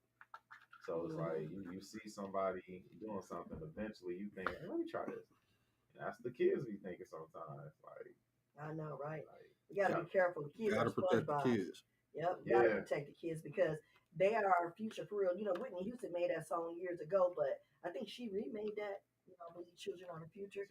So it's like you see somebody doing something, eventually you think, hey, let me try this. And that's the kids be thinking sometimes. Like I know, right? like We gotta be careful. The kids Gotta are protect the SpongeBob. kids. Yep, Yeah. gotta protect the kids because they are our future for real. You know, Whitney Houston made that song years ago, but I think she remade that. You know, I believe children are the future.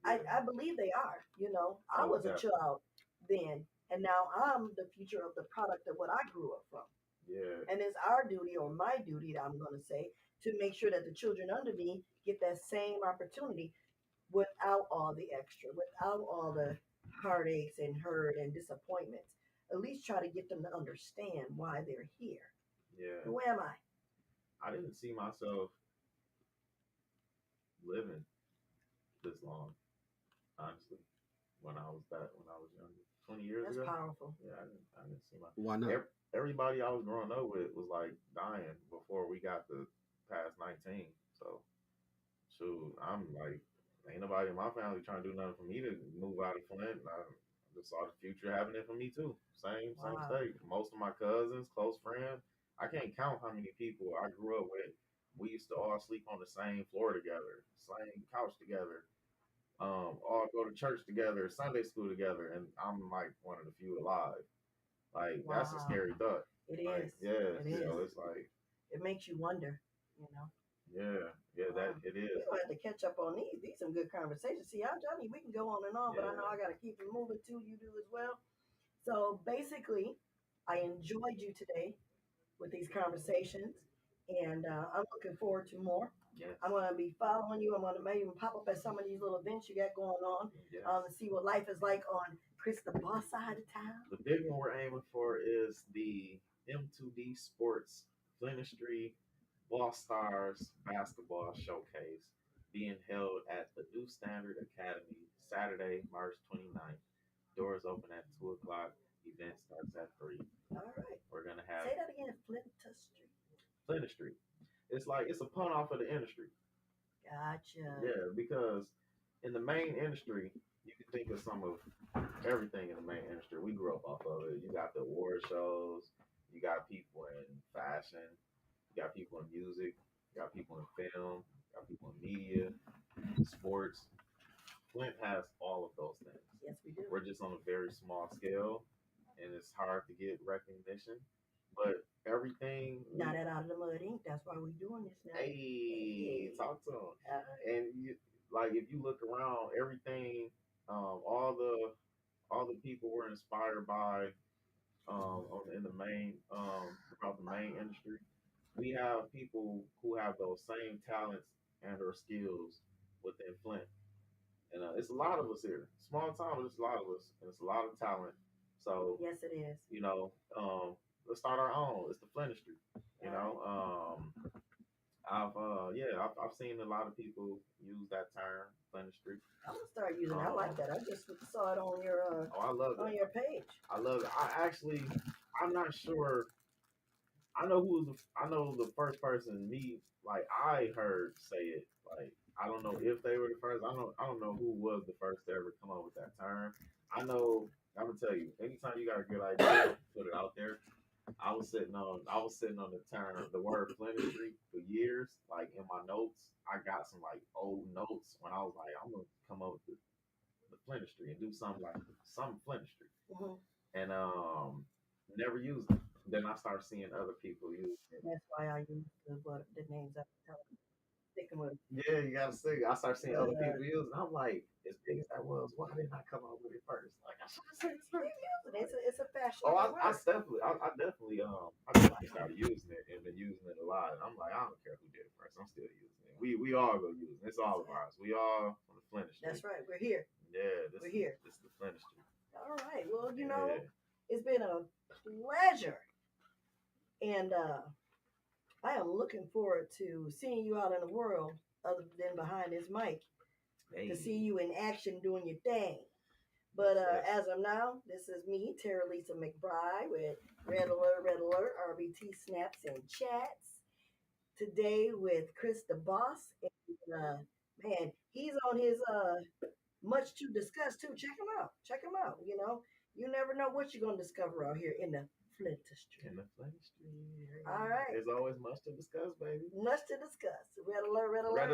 I believe they are. You know, I was a child then, and now I'm the future of the product of what I grew up from. Yeah. And it's our duty, or my duty, I'm going to say, to make sure that the children under me get that same opportunity without all the extra, without all the heartaches and hurt and disappointments. At least try to get them to understand why they're here. Yeah. Who am I? I didn't see myself living this long, honestly. When I was younger, 20 years That's ago. powerful. Yeah, I didn't see my. Why not? Everybody I was growing up with was like dying before we got to past 19. So, shoot, I'm like, ain't nobody in my family trying to do nothing for me to move out of Flint. I just saw the future happening for me too. Same state. Most of my cousins, close friends, I can't count how many people I grew up with. We used to all sleep on the same floor together, same couch together. All go to church together, Sunday school together, and I'm like one of the few alive. Like that's a scary thought. It Like, is. yeah, It is. so it's like, It makes you wonder, you know. yeah, that it is. We're gonna have to catch up on these. These some good conversations. See, Johnny, we can go on and on, but I know I gotta keep it moving too. You do as well. So basically, I enjoyed you today with these conversations, and I'm looking forward to more. Yes. I'm gonna be following you. I'm gonna maybe even pop up at some of these little events you got going on, Yes. to see what life is like on Chris the Boss side of town. The big one we're aiming for is the M2D Sports Flynistry Ball Stars Basketball Showcase being held at the New Standard Academy Saturday, March 29th. Doors open at 2 o'clock. Event starts at 3. All right. We're going to have Say that again, Flintistry. Flynistry. It's like it's a pun off of the industry. Gotcha. Yeah, because in the main industry, you can think of some of everything in the main industry. We grew up off of it. You got the award shows, you got people in fashion, you got people in music, you got people in film, you got people in media, sports. Flint has all of those things. Yes, we do. We're just on a very small scale, and it's hard to get recognition. But everything. Not that out of the mud ink. That's why we're doing this now. Hey, talk to them. And you, like, if you look around, everything, all the people were inspired by, in the main, about the main industry. We have people who have those same talents and or skills within Flint. And it's a lot of us here. Small town, but it's a lot of us, and it's a lot of talent. So yes, it is. You know, let's start our own. It's the Flynistry. You know, I've seen a lot of people use that term, Flynistry. I'm gonna start using it. I like that. I just saw it on your I love it. On your page. I love it. I'm not sure. I know the first person I heard say it. Like I don't know if they were the first. I don't know who was the first to ever come up with that term. I know. I'm gonna tell you. Anytime you got a good idea, put it out there. I was sitting on the word Flynistry for years. Like in my notes, I got some like old notes when I was like, I'm gonna come up with the Flynistry and do something like some Flynistry. Mm-hmm. And never used it. Then I started seeing other people use it. That's why I use the names I'm telling. Sticking with. Yeah, you gotta stick. I started seeing other people use it. And I'm like, as big as that was, why didn't I come up with it first? Like I should have said it first. It's a fashion. Oh, I definitely started using it and been using it a lot. And I'm like, I don't care who did it first. I'm still using it. We all go use it. It's all of ours. We all from the Flynistry. That's right. We're here. Yeah, we're here. This is the Flynistry. All right. Well, you know, it's been a pleasure, and I am looking forward to seeing you out in the world, other than behind this mic, to see you in action doing your thing. But Yes. as of now, this is me, Terralisa McBride, with Red Alert, RBT Snaps and Chats. Today with Chris the Boss. And man, he's on his much to discuss too. Check him out. Check him out. You know, you never know what you're gonna discover out here in the Flint Street. In the Flint Street. All right. There's always much to discuss, baby. Much to discuss. Red alert, red alert. Red